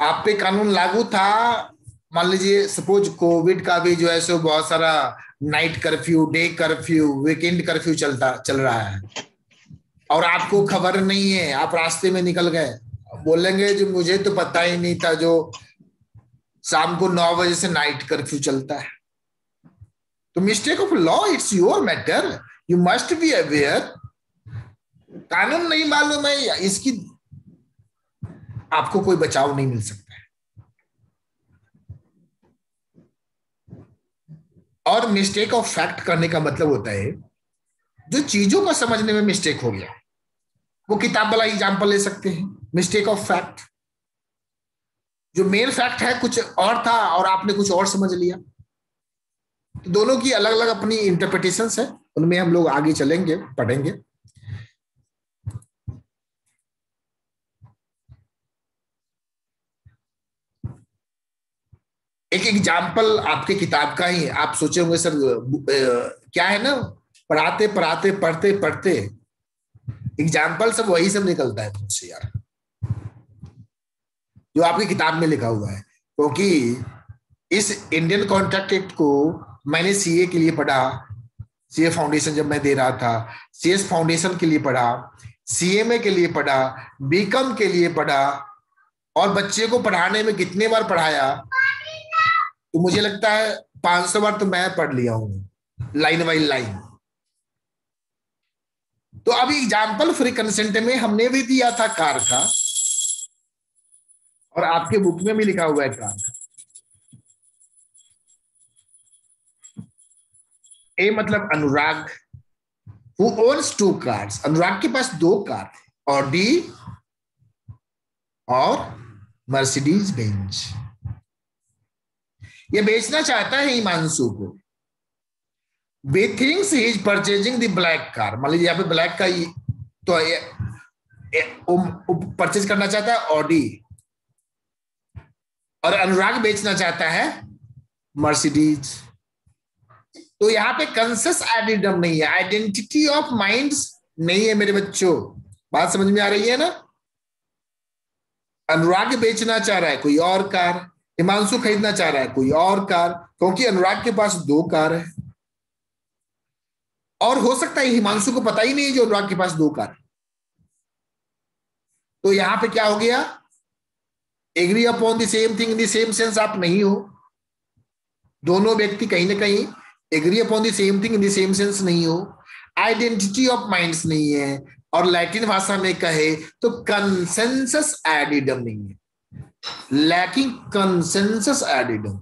आप पे कानून लागू था, मान लीजिए सपोज कोविड का भी जो है सो बहुत सारा night curfew, day curfew, weekend curfew चल रहा है और आपको खबर नहीं है, आप रास्ते में निकल गए, बोलेंगे जो मुझे तो पता ही नहीं था जो शाम को 9 बजे से नाइट कर्फ्यू चलता है। तो mistake of law it's your matter, you must be aware. कानून नहीं मालूम है, इसकी आपको कोई बचाव नहीं मिल सकता है। और मिस्टेक ऑफ फैक्ट करने का मतलब होता है जो चीजों को समझने में मिस्टेक हो गया, वो किताब वाला एग्जाम्पल ले सकते हैं। मिस्टेक ऑफ फैक्ट, जो मेन फैक्ट है कुछ और था और आपने कुछ और समझ लिया। तो दोनों की अलग अलग अपनी इंटरप्रिटेशंस है, उनमें हम लोग आगे चलेंगे, पढ़ेंगे। एक एग्जाम्पल आपके किताब का ही, आप सोचे होंगे सर क्या है ना, पढ़ाते पढ़ाते पढ़ते पढ़ते एग्जाम्पल सब वही सब निकलता है तुमसे यार, जो आपकी किताब में लिखा हुआ है। क्योंकि इस इंडियन कॉन्ट्रैक्ट एक्ट को मैंने सीए के लिए पढ़ा, सीए फाउंडेशन जब मैं दे रहा था, सीएस फाउंडेशन के लिए पढ़ा, सीएमए के लिए पढ़ा, बीकॉम के लिए पढ़ा, और बच्चे को पढ़ाने में कितने बार पढ़ाया, तो मुझे लगता है 500 बार तो मैं पढ़ लिया हूं लाइन बाई लाइन। तो अभी एग्जाम्पल फ्री कंसेंट में हमने भी दिया था कार का, और आपके बुक में भी लिखा हुआ है कार का। ए मतलब अनुराग, who owns 2 cars, अनुराग के पास 2 कार, ऑडी और मर्सिडीज बेंज। ये बेचना चाहता है हिमांशु को। वे thinks he is purchasing the black car, मान लीजिए यहाँ पे ब्लैक का तो परचेज करना चाहता है ऑडी, और अनुराग बेचना चाहता है मर्सिडीज। तो यहाँ पे कंसेस एडिडम नहीं है, आइडेंटिटी ऑफ माइंड्स नहीं है मेरे बच्चों, बात समझ में आ रही है ना। अनुराग बेचना चाह रहा है कोई और कार, हिमांशु खरीदना चाह रहा है कोई और कार, क्योंकि अनुराग के पास 2 कार है। और हो सकता है हिमांशु को पता ही नहीं है जो अनुराग के पास 2 कार। तो यहां पे क्या हो गया, agree upon the same thing in the same sense आप नहीं हो। दोनों व्यक्ति कहीं ना कहीं agree upon the same thing in the same sense नहीं हो, आइडेंटिटी ऑफ माइंड्स नहीं है, और लैटिन भाषा में कहे तो कंसेंसस एडिडम नहीं है, lacking consensus addendum,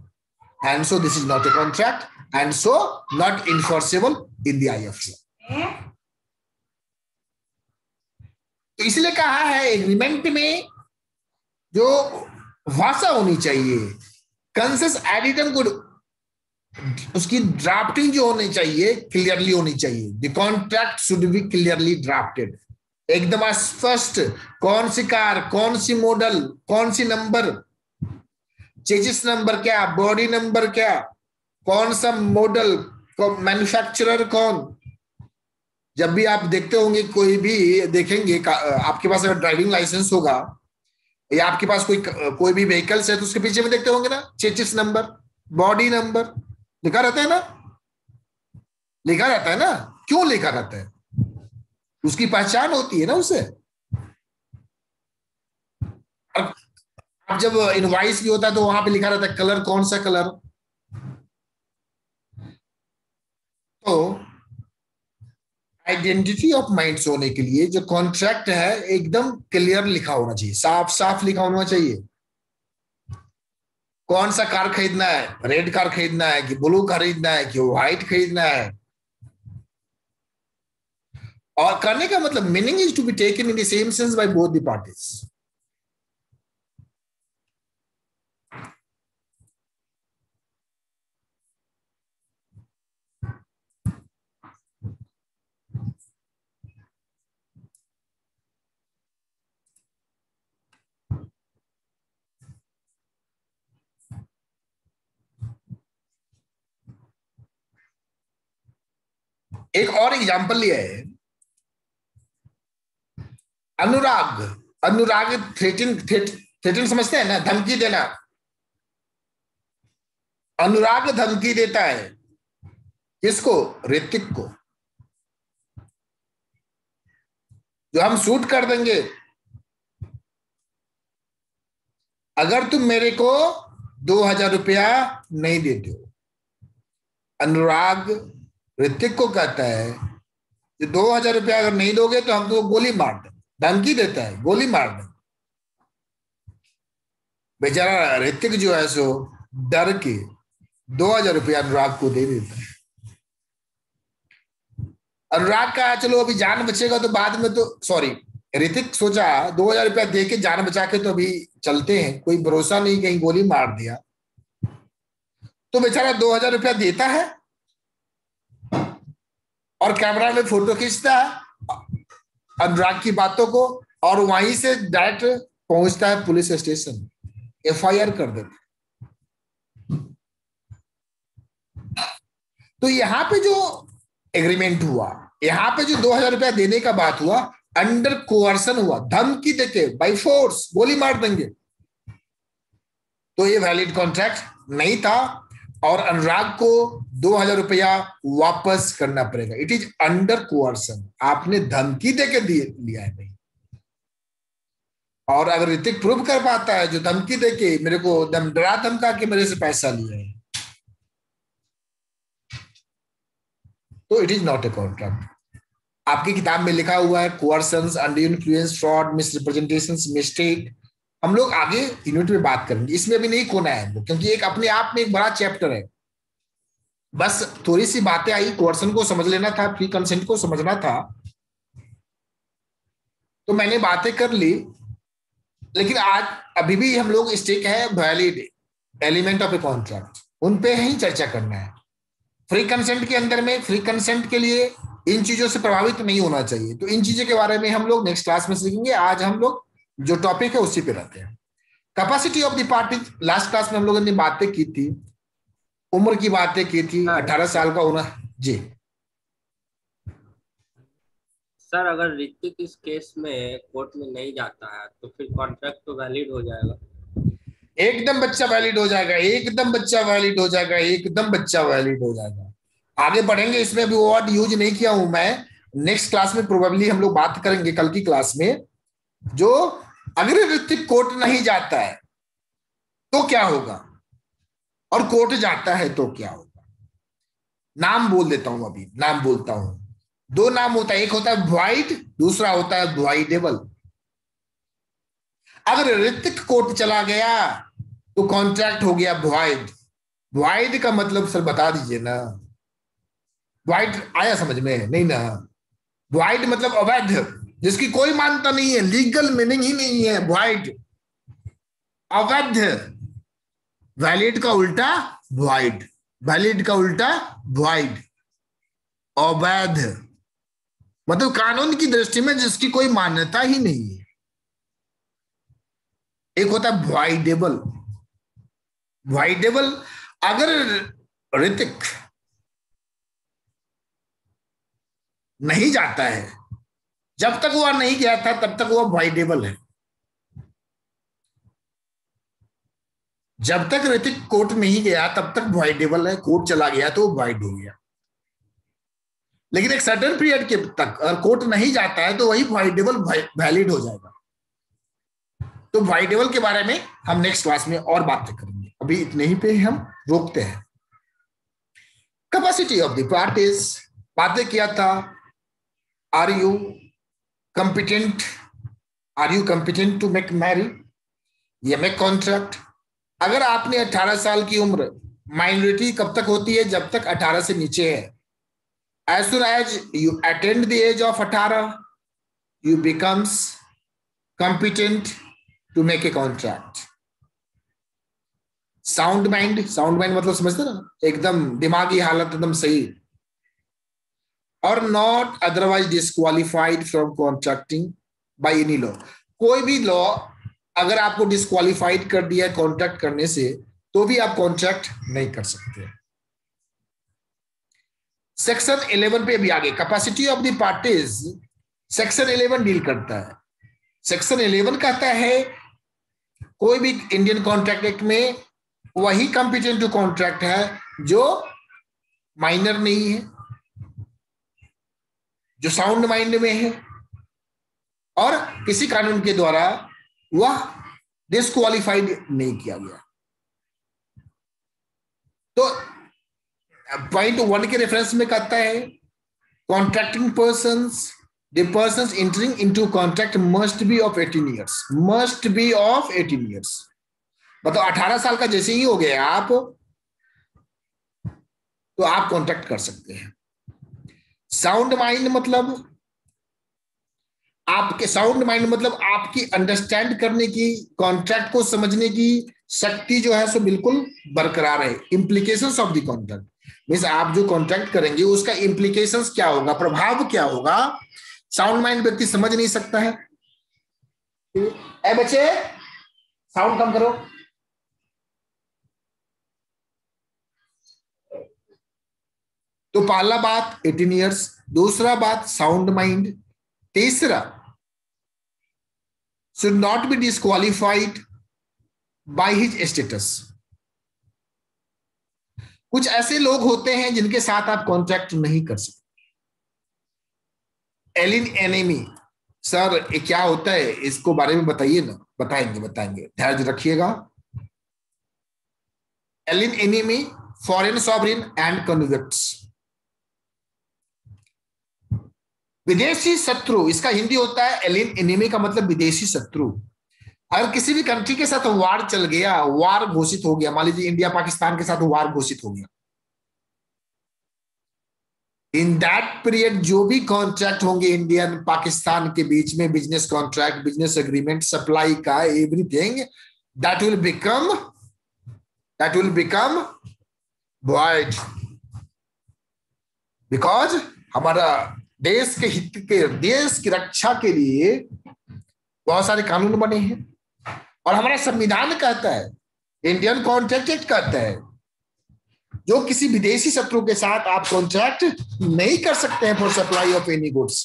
and so this is not a contract and so not enforceable in the eye of law. तो इसलिए कहा है एग्रीमेंट में जो भाषा होनी चाहिए, कंसेंसस एडिडम को उसकी ड्राफ्टिंग जो होनी चाहिए क्लियरली होनी चाहिए। The contract should be clearly drafted, एकदम स्पष्ट, कौन सी कार, कौन सी मॉडल, कौन सी नंबर, चेसिस नंबर क्या, बॉडी नंबर क्या, कौन सा मॉडल, मैन्युफैक्चरर कौन। जब भी आप देखते होंगे, कोई भी देखेंगे, आपके पास अगर ड्राइविंग लाइसेंस होगा या आपके पास कोई भी व्हीकल्स है तो उसके पीछे में देखते होंगे ना, चेसिस नंबर, बॉडी नंबर लिखा रहता है ना, लिखा रहता है ना। क्यों लिखा रहता है? उसकी पहचान होती है ना उसे। अब जब इनवॉइस की होता है तो वहां पे लिखा रहता है कलर, कौन सा कलर। तो आइडेंटिटी ऑफ माइंड्स होने के लिए जो कॉन्ट्रैक्ट है एकदम क्लियर लिखा होना चाहिए, साफ साफ लिखा होना चाहिए। कौन सा कार खरीदना है, रेड कार खरीदना है कि ब्लू खरीदना है कि व्हाइट खरीदना है। और करने का मतलब meaning is to be taken in the same sense by both the parties. एक और एग्जांपल लिया है, अनुराग। अनुराग थ्रेटन समझते हैं ना, धमकी देना। अनुराग धमकी देता है किसको? ऋतिक को, जो हम शूट कर देंगे अगर तुम मेरे को 2000 रुपया नहीं देते हो। अनुराग ऋतिक को कहता है कि 2000 रुपया अगर नहीं दोगे तो हम तो गोली मार दें। धमकी देता है, गोली मार दें। बेचारा ऋतिक जो है सो डर के 2000 रुपया अनुराग को दे देता है। अनुराग का चलो अभी जान बचेगा तो बाद में, तो सॉरी, ऋतिक सोचा 2000 रुपया दे के जान बचा के तो अभी चलते हैं, कोई भरोसा नहीं कहीं गोली मार दिया। तो बेचारा 2000 रुपया देता है और कैमरा में फोटो खींचता है अनुराग की बातों को, और वहीं से डायरेक्ट पहुंचता है पुलिस स्टेशन, FIR कर देता। तो यहां पे जो एग्रीमेंट हुआ, यहां पे जो 2000 रुपया देने का बात हुआ, अंडर कोअर्सन हुआ, धमकी देके बाय फोर्स गोली मार देंगे, तो ये वैलिड कॉन्ट्रैक्ट नहीं था और अनुराग को 2000 रुपया वापस करना पड़ेगा। इट इज अंडर कोअर्सन, आपने धमकी देके लिया है भाई। और अगर ऋतिक प्रूव कर पाता है जो धमकी देके मेरे को डरा धमका के मेरे से पैसा लिया है, तो it is not a contract. आपकी किताब में लिखा हुआ है कोअर्सन्स, अंडर इन्फ्लुएंस, फ्रॉड, मिसरिप्रेजेंटेशंस, मिस्टेक। हम लोग आगे यूनिट में बात करेंगे, इसमें भी नहीं खोना है हम लोग, क्योंकि एक अपने आप में एक बड़ा चैप्टर है। बस थोड़ी सी बातें आई, कोअर्सन को समझ लेना था, फ्री कंसेंट को समझना था, तो मैंने बातें कर ली। लेकिन आज अभी भी हम लोग स्टिक है valid element of a contract, उन पे ही चर्चा करना है। फ्री कंसेंट के अंदर में फ्री कंसेंट के लिए इन चीजों से प्रभावित नहीं होना चाहिए, तो इन चीजों के बारे में हम लोग नेक्स्ट क्लास में सीखेंगे। आज हम लोग जो टॉपिक है उसी पे रहते हैं। Capacity of the party, last class में हम लोगों ने बातें की थी, उम्र की बातें की थी, 18 साल का होना। जी सर, अगर ऋतिक इस केस में कोर्ट में नहीं जाता है तो फिर कॉन्ट्रैक्ट तो वैलिड हो जाएगा? एकदम बच्चा वैलिड हो जाएगा, एकदम बच्चा वैलिड हो जाएगा, एकदम बच्चा वैलिड हो जाएगा। आगे बढ़ेंगे, इसमें भी वर्ड यूज नहीं किया हूं मैं, नेक्स्ट क्लास में प्रोबेबली हम लोग बात करेंगे, कल की क्लास में। जो अगर ऋतिक कोर्ट नहीं जाता है तो क्या होगा, और कोर्ट जाता है तो क्या होगा। नाम बोल देता हूं, अभी नाम बोलता हूं। दो नाम होता है, एक होता है वॉइड, दूसरा होता है वॉइडेबल। अगर ऋतिक कोर्ट चला गया तो कॉन्ट्रैक्ट हो गया वॉइड। वॉइड का मतलब सर बता दीजिए ना, वॉइड आया समझ में? नहीं ना। वॉइड मतलब अवैध, जिसकी कोई मान्यता नहीं है, लीगल मीनिंग ही नहीं है वॉइड, अवैध। वैलिड का उल्टा वॉइड, वैलिड का उल्टा वॉइड, अवैध मतलब कानून की दृष्टि में जिसकी कोई मान्यता ही नहीं है। एक होता है वॉइडेबल, वॉइडेबल, अगर ऋतिक नहीं जाता है, जब तक वह नहीं गया था तब तक वह वॉइडेबल है। जब तक ऋतिक कोर्ट नहीं गया तब तक वॉइडेबल है, कोर्ट चला गया तो वॉइड हो गया। लेकिन एक सर्टेन पीरियड के तक अगर कोर्ट नहीं जाता है तो वही वॉइडेबल वैलिड हो जाएगा। तो वॉइडेबल के बारे में हम नेक्स्ट क्लास में और बातें करेंगे, अभी इतने ही पे हम रोकते हैं। कैपेसिटी ऑफ द पार्टीज बातें किया था। Are you competent, are you competent to make marriage या मेक कॉन्ट्रैक्ट। अगर आपने 18 साल की उम्र, माइनॉरिटी कब तक होती है, जब तक 18 से नीचे है। As soon as you attain the age of 18, you becomes competent to make a contract. Sound mind मतलब समझते ना, एकदम दिमागी हालत एकदम सही। और not otherwise disqualified from contracting by any law। कोई भी लॉ अगर आपको डिस्क्वालिफाइड कर दिया है कॉन्ट्रैक्ट करने से, तो भी आप कॉन्ट्रैक्ट नहीं कर सकते। सेक्शन 11 पे अभी आगे capacity of the parties section 11 deal करता है। सेक्शन 11 कहता है कोई भी इंडियन कॉन्ट्रैक्ट एक्ट में वही कॉम्पिटेंट टू कॉन्ट्रैक्ट है जो माइनर नहीं है, जो साउंड माइंड में है और किसी कानून के द्वारा वह डिस्क्वालिफाइड नहीं किया गया। तो पॉइंट 1 के रेफरेंस में कहता है contracting persons, the persons entering into contract must B of 18 years, must be of 18 years. मतलब 18 साल का जैसे ही हो गया आप, तो आप कॉन्ट्रैक्ट कर सकते हैं। साउंड माइंड मतलब आपके साउंड माइंड मतलब आपकी अंडरस्टैंड करने की, कॉन्ट्रैक्ट को समझने की शक्ति जो है सो बिल्कुल बरकरार है। Implications of the contract means आप जो कॉन्ट्रैक्ट करेंगे उसका इंप्लीकेशंस क्या होगा, प्रभाव क्या होगा, साउंड माइंड व्यक्ति समझ नहीं सकता है। ए बच्चे साउंड कम करो। तो पहला बात 18 ईयर्स, दूसरा बात साउंड माइंड, तीसरा should not be disqualified by his status। कुछ ऐसे लोग होते हैं जिनके साथ आप कॉन्ट्रैक्ट नहीं कर सकते। एलिन एनिमी, सर ये क्या होता है, इसको बारे में बताइए ना। बताएंगे धैर्य रखिएगा। Alien enemy, foreign sovereign and convicts, विदेशी शत्रु, इसका हिंदी होता है एलिन एनिमी का मतलब विदेशी शत्रु। अगर किसी भी कंट्री के साथ वार चल गया, वार घोषित हो गया, मान लीजिए इंडिया पाकिस्तान के साथ वार घोषित हो गया, इन दैट पीरियड जो भी कॉन्ट्रैक्ट होंगे इंडियन पाकिस्तान के बीच में, business contract, business agreement, supply का everything, that will become void, because हमारा देश के हित के, देश की रक्षा के लिए बहुत सारे कानून बने हैं और हमारा संविधान कहता है, इंडियन कॉन्ट्रैक्ट एक्ट कहता है, जो किसी विदेशी शत्रु के साथ आप कॉन्ट्रैक्ट नहीं कर सकते हैं for supply of any goods.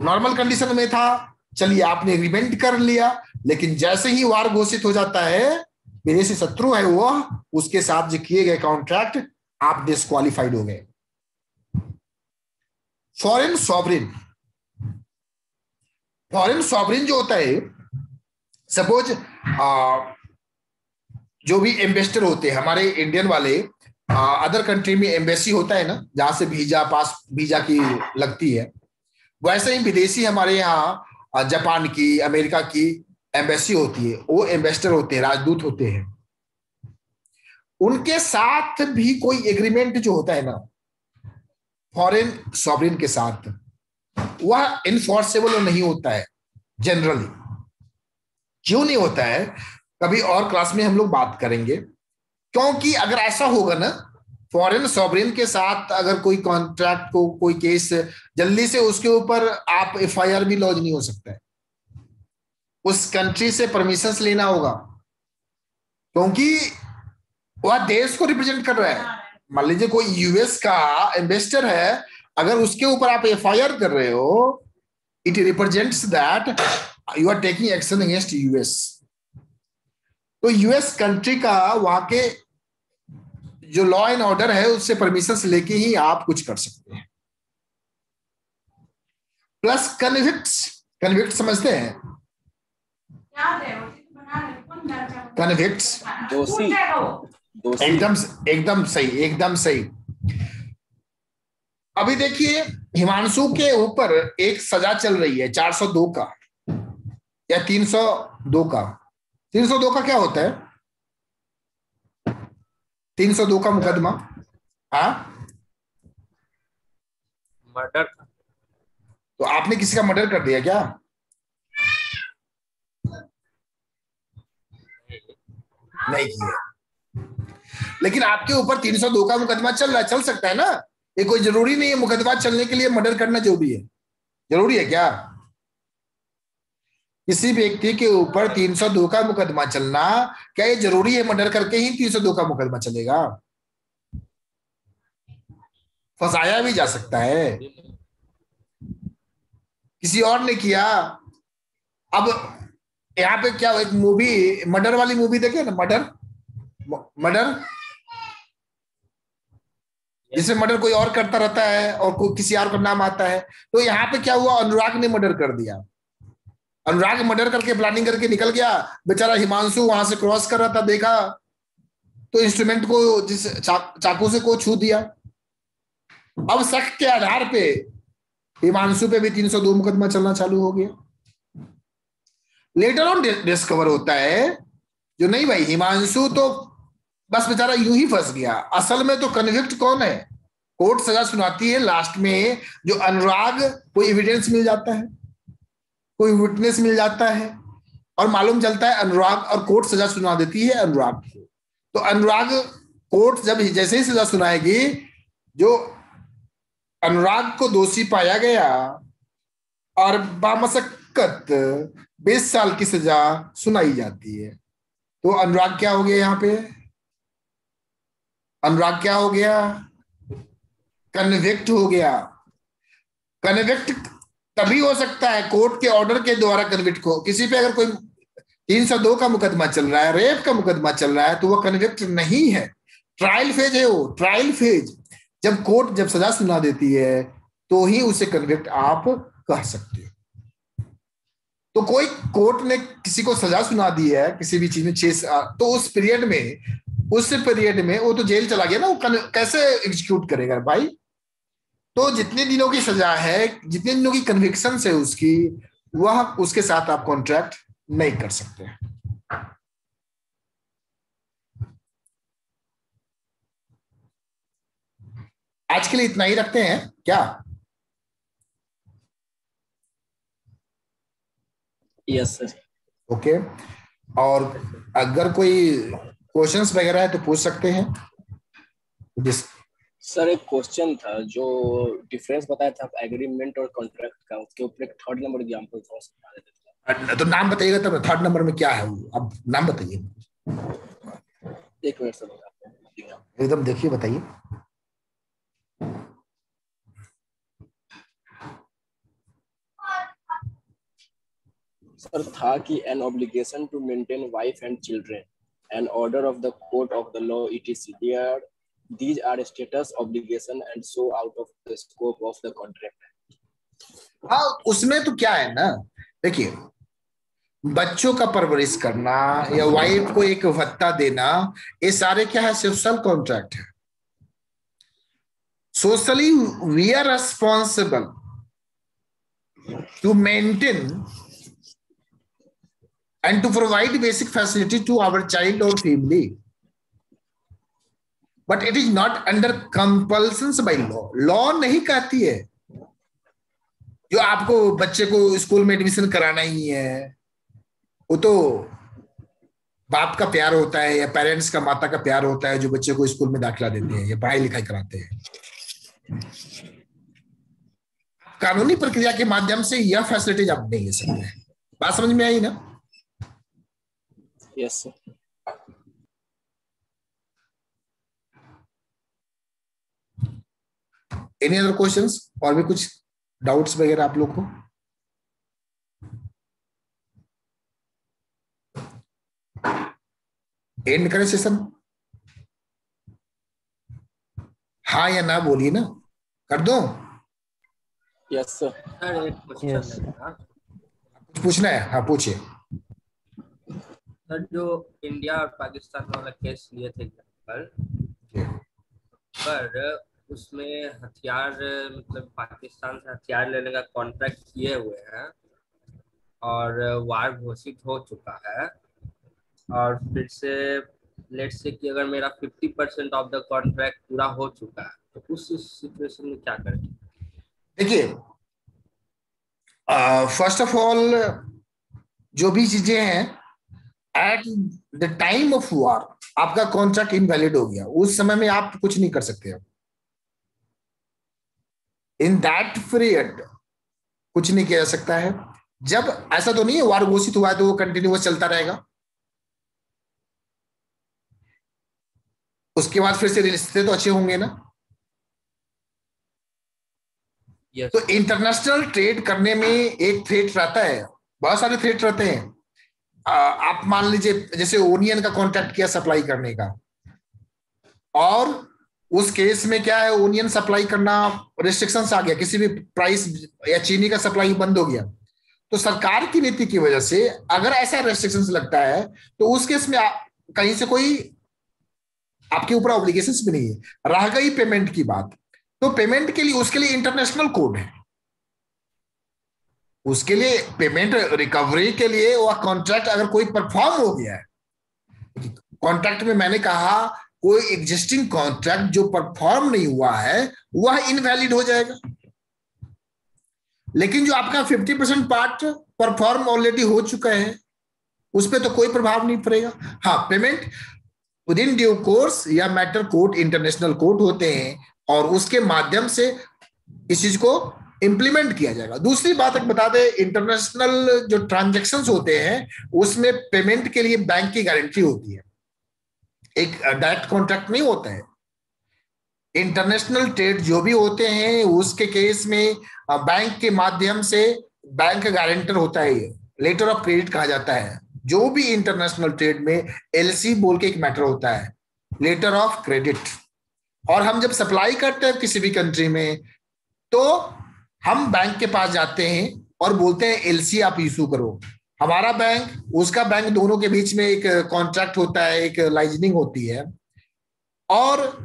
Normal condition में था, चलिए आपने एग्रीमेंट कर लिया, लेकिन जैसे ही वार घोषित हो जाता है, विदेशी शत्रु है वो, उसके साथ जो किए गए कॉन्ट्रैक्ट आप डिस्क्वालिफाइड हो गए। फॉरेन सॉवरिन, फॉरेन सॉवरिन जो होता है, सपोज जो भी एम्बेसडर होते हैं हमारे इंडियन वाले, अदर कंट्री में एम्बेसी होता है ना, जहां से वीजा की लगती है, वैसे ही विदेशी हमारे यहाँ जापान की, अमेरिका की एम्बेसी होती है, वो एम्बेसडर होते हैं, राजदूत होते हैं। उनके साथ भी कोई एग्रीमेंट जो होता है ना फॉरेन सॉवरिन के साथ, वह इनफोर्सेबल नहीं होता है जनरली। क्यों नहीं होता है, कभी और क्लास में हम लोग बात करेंगे। क्योंकि अगर ऐसा होगा ना, फॉरेन सॉवरिन के साथ अगर कोई कॉन्ट्रैक्ट को, कोई केस, जल्दी से उसके ऊपर आप एफआईआर भी लॉन्च नहीं हो सकता है, उस कंट्री से परमिशन लेना होगा। क्योंकि वह देश को रिप्रेजेंट कर रहा है। मान लीजिए कोई यूएस का इन्वेस्टर है, अगर उसके ऊपर आप एफआईआर कर रहे हो, it represents that you are taking action against US. तो यूएस कंट्री का वहां के जो लॉ एंड ऑर्डर है उससे परमिशन लेके ही आप कुछ कर सकते हैं। प्लस कन्विक्ट समझते हैं? कन्विक्ट्स, दोषी। एकदम सही, एकदम सही। अभी देखिए हिमांशु के ऊपर एक सजा चल रही है 402 का या 302 का। 302 का क्या होता है? 302 का मुकदमा, हाँ, मर्डर। तो आपने किसी का मर्डर कर दिया क्या? नहीं किया, लेकिन आपके ऊपर 302 का मुकदमा चल रहा है, चल सकता है ना। ये कोई जरूरी नहीं है मुकदमा चलने के लिए मर्डर करना जरूरी है। जरूरी है क्या? किसी व्यक्ति के ऊपर 302 का मुकदमा चलना, क्या ये जरूरी है मर्डर करके ही 302 का मुकदमा चलेगा? फंसाया भी जा सकता है, किसी और ने किया। अब यहाँ पे क्या, एक मूवी मर्डर वाली मूवी देखे ना, मर्डर जिसमें मर्डर कोई और करता रहता है और कोई किसी और का नाम आता है। तो यहाँ पे क्या हुआ, अनुराग ने मर्डर कर दिया। अनुराग मर्डर करके प्लानिंग करके निकल गया, बेचारा हिमांशु वहां से क्रॉस कर रहा था, देखा तो इंस्ट्रूमेंट को जिस चाकू से को छू दिया। अब शक के आधार पे हिमांशु पे भी 302 मुकदमा चलना चालू हो गया। लेटर ऑन डिस्कवर होता है जो नहीं भाई, हिमांशु तो बस बेचारा यूं ही फंस गया। असल में तो कन्विक्ट कौन है? कोर्ट सजा सुनाती है लास्ट में, जो अनुराग, कोई एविडेंस मिल जाता है, कोई विटनेस मिल जाता है और मालूम चलता है अनुराग, और कोर्ट सजा सुना देती है अनुराग को। तो अनुराग, कोर्ट जब जैसे ही सजा सुनाएगी, जो अनुराग को दोषी पाया गया और बामशक्कत 20 साल की सजा सुनाई जाती है, तो अनुराग क्या हो गया? यहाँ पे अनुराग क्या हो गया? कन्विक्ट हो गया। कन्विक्ट तभी हो सकता है कोर्ट के ऑर्डर के द्वारा कन्विक्ट को। किसी पे अगर कोई 302 का मुकदमा चल रहा है, रेप का मुकदमा चल रहा है, तो वो कन्विक्ट नहीं है, ट्रायल फेज है वो, ट्रायल फेज। जब कोर्ट जब सजा सुना देती है तो ही उसे कन्विक्ट आप कह सकते हो। तो कोई कोर्ट ने किसी को सजा सुना दी है किसी भी चीज में 6 तो उस पीरियड में वो तो जेल चला गया ना, वो कैसे एग्जीक्यूट करेगा भाई? तो जितने दिनों की सजा है, जितने दिनों की कन्विक्शन है उसकी, वह उसके साथ आप कॉन्ट्रैक्ट नहीं कर सकते। आज के लिए इतना ही रखते हैं क्या? Yes sir. ओके, और अगर कोई क्वेश्चंस वगैरह है तो पूछ सकते हैं। सर एक क्वेश्चन था, जो डिफरेंस बताया था एग्रीमेंट और कॉन्ट्रैक्ट का, उसके ऊपर एक 3rd नंबर एग्जांपल थोड़ा सा बता देते थे। तो नाम बताइएगा तब। 3rd नंबर में क्या है वो, अब नाम बताइए। एक मिनट सर, एकदम देखिए, बताइए। सर था कि an obligation to maintain wife and children, an order of the court of the law etc. These are status obligation and so out of the scope of the contract. हाँ, उसमें तो क्या है ना, देखिए, बच्चों का परवरिश करना या वाइफ को एक भत्ता देना, ये सारे क्या है? सोशल कॉन्ट्रैक्ट है। Socially we are responsible to maintain and to provide basic facility to our child or family, but it is not under compulsions by law. Law नहीं कहती है जो आपको बच्चे को स्कूल में एडमिशन कराना ही है। वो तो बाप का प्यार होता है या पेरेंट्स का, माता का प्यार होता है जो बच्चे को स्कूल में दाखिला देते हैं या पढ़ाई लिखाई कराते हैं। कानूनी प्रक्रिया के माध्यम से यह फैसिलिटीज आप नहीं ले सकते हैं। बात समझ में आई ना? Yes sir. Any other questions, और भी कुछ डाउट्स वगैरह आप लोग को? एंड करें सेशन? हाँ या ना बोलिए ना, कर दो। Yes sir. सर एक क्वेश्चन है मेरा। कुछ पूछना है? हाँ पूछिए। सर जो इंडिया और पाकिस्तान वाला केस लिए थे कल, पर उसमें हथियार, मतलब पाकिस्तान से हथियार लेने का कॉन्ट्रैक्ट किए हुए हैं और वार घोषित हो चुका है, और फिर से लेट्स से कि अगर मेरा 50% ऑफ द कॉन्ट्रैक्ट पूरा हो चुका है, तो उस सिचुएशन में क्या करें? देखिए, फर्स्ट ऑफ ऑल जो भी चीजें हैं, eight the time of war आपका कॉन्ट्रैक्ट इनवैलिड हो गया, उस समय में आप कुछ नहीं कर सकते। इन दैट पीरियड कुछ नहीं किया जा सकता है। जब ऐसा तो नहीं है वार घोषित हुआ है तो वो कंटिन्यूअस चलता रहेगा, उसके बाद फिर से रिश्ते तो अच्छे होंगे ना। yes. तो इंटरनेशनल ट्रेड करने में एक थ्रेट रहता है, बहुत सारे थ्रेट रहते हैं। आप मान लीजिए जैसे ओनियन का कॉन्ट्रैक्ट किया सप्लाई करने का, और उस केस में क्या है, ओनियन सप्लाई करना रिस्ट्रिक्शंस आ गया, किसी भी प्राइस या चीनी का सप्लाई बंद हो गया, तो सरकार की नीति की वजह से अगर ऐसा रेस्ट्रिक्शंस लगता है तो उस केस में कहीं से कोई आपके ऊपर ऑब्लिगेशंस भी नहीं है, रह गई पेमेंट की बात। तो पेमेंट के लिए उसके लिए इंटरनेशनल कोड है, उसके लिए पेमेंट रिकवरी के लिए वह कॉन्ट्रैक्ट अगर कोई परफॉर्म हो गया है, कॉन्ट्रैक्ट में मैंने कहा कोई एग्जिस्टिंग कॉन्ट्रैक्ट जो परफॉर्म नहीं हुआ है वह इनवैलिड हो जाएगा। लेकिन जो आपका 50% पार्ट परफॉर्म ऑलरेडी हो चुका है उस पर तो कोई प्रभाव नहीं पड़ेगा। हाँ, payment with in due course या मैटर कोर्ट, इंटरनेशनल कोर्ट होते हैं, और उसके माध्यम से इस चीज को इंप्लीमेंट किया जाएगा। दूसरी बात एक बता दें, इंटरनेशनल जो ट्रांजैक्शंस होते हैं उसमें पेमेंट के लिए बैंक की गारंटी होती है, एक डायरेक्ट कॉन्ट्रैक्ट नहीं होता है। इंटरनेशनल ट्रेड जो भी होते हैं उसके केस में बैंक के माध्यम से बैंक गारंटर होता है, लेटर ऑफ क्रेडिट कहा जाता है। जो भी इंटरनेशनल ट्रेड में एलसी बोल के एक मैटर होता है, लेटर ऑफ क्रेडिट। और हम जब सप्लाई करते हैं किसी भी कंट्री में तो हम बैंक के पास जाते हैं और बोलते हैं एलसी आप इशू करो। हमारा बैंक उसका बैंक दोनों के बीच में एक कॉन्ट्रैक्ट होता है, एक लाइजनिंग होती है, और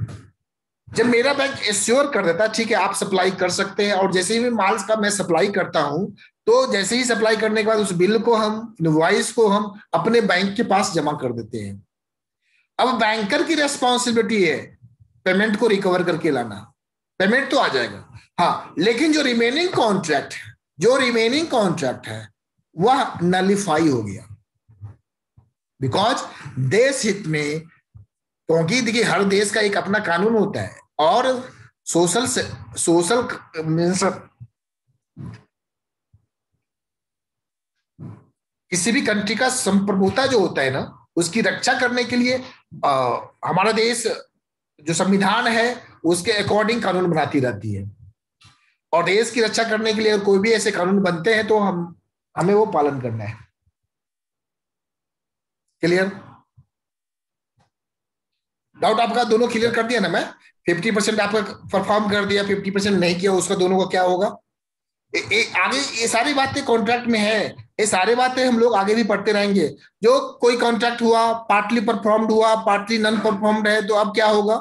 जब मेरा बैंक एश्योर कर देता है ठीक है आप सप्लाई कर सकते हैं, और जैसे ही माल का मैं सप्लाई करता हूं तो जैसे ही सप्लाई करने के बाद उस बिल को हम, इनवॉइस को हम अपने बैंक के पास जमा कर देते हैं। अब बैंकर की रेस्पॉन्सिबिलिटी है पेमेंट को रिकवर करके लाना, पेमेंट तो आ जाएगा। हाँ, लेकिन जो रिमेनिंग कॉन्ट्रैक्ट है वह नलिफाई हो गया, बिकॉज देश हित में, क्योंकि देखिए हर देश का एक अपना कानून होता है, और सोशल मीन्स किसी भी कंट्री का संप्रभुता जो होता है ना उसकी रक्षा करने के लिए हमारा देश जो संविधान है उसके अकॉर्डिंग कानून बनाती रहती है, और देश की रक्षा करने के लिए कोई भी ऐसे कानून बनते हैं तो हमें वो पालन करना है। क्लियर? डाउट आपका दोनों क्लियर कर दिया ना? मैं 50% आपका परफॉर्म कर दिया, 50% नहीं किया, उसका दोनों का क्या होगा? आगे ये सारी बातें कॉन्ट्रैक्ट में है, ये सारी बातें हम लोग आगे भी पढ़ते रहेंगे। जो कोई कॉन्ट्रैक्ट हुआ, पार्टली परफॉर्म्ड हुआ, पार्टली नॉन परफॉर्म्ड है, तो अब क्या होगा?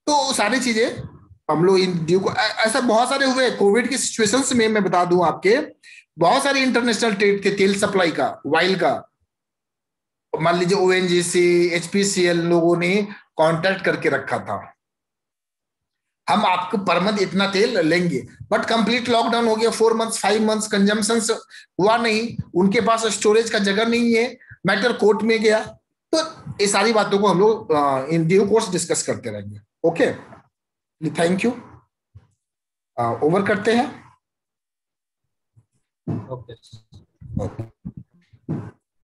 तो सारी चीजें हम लोग इन ड्यू को, ऐसा बहुत सारे हुए कोविड की सिचुएशंस में। मैं बता दूं आपके, बहुत सारी इंटरनेशनल ट्रेड थे तेल सप्लाई का, वाइल का। मान लीजिए ओएनजीसी, एचपीसीएल लोगों ने कॉन्ट्रैक्ट करके रखा था, हम आपको पर मंथ इतना तेल लेंगे, बट कंप्लीट लॉकडाउन हो गया, 4 मंथ्स 5 मंथ्स कंजम्पशन हुआ नहीं, उनके पास स्टोरेज का जगह नहीं है, मैटर कोर्ट में गया। तो ये सारी बातों को हम लोग इन ड्यू कोर्स डिस्कस करते रहेंगे। Okay, thank you. ओवर करते हैं। ओके।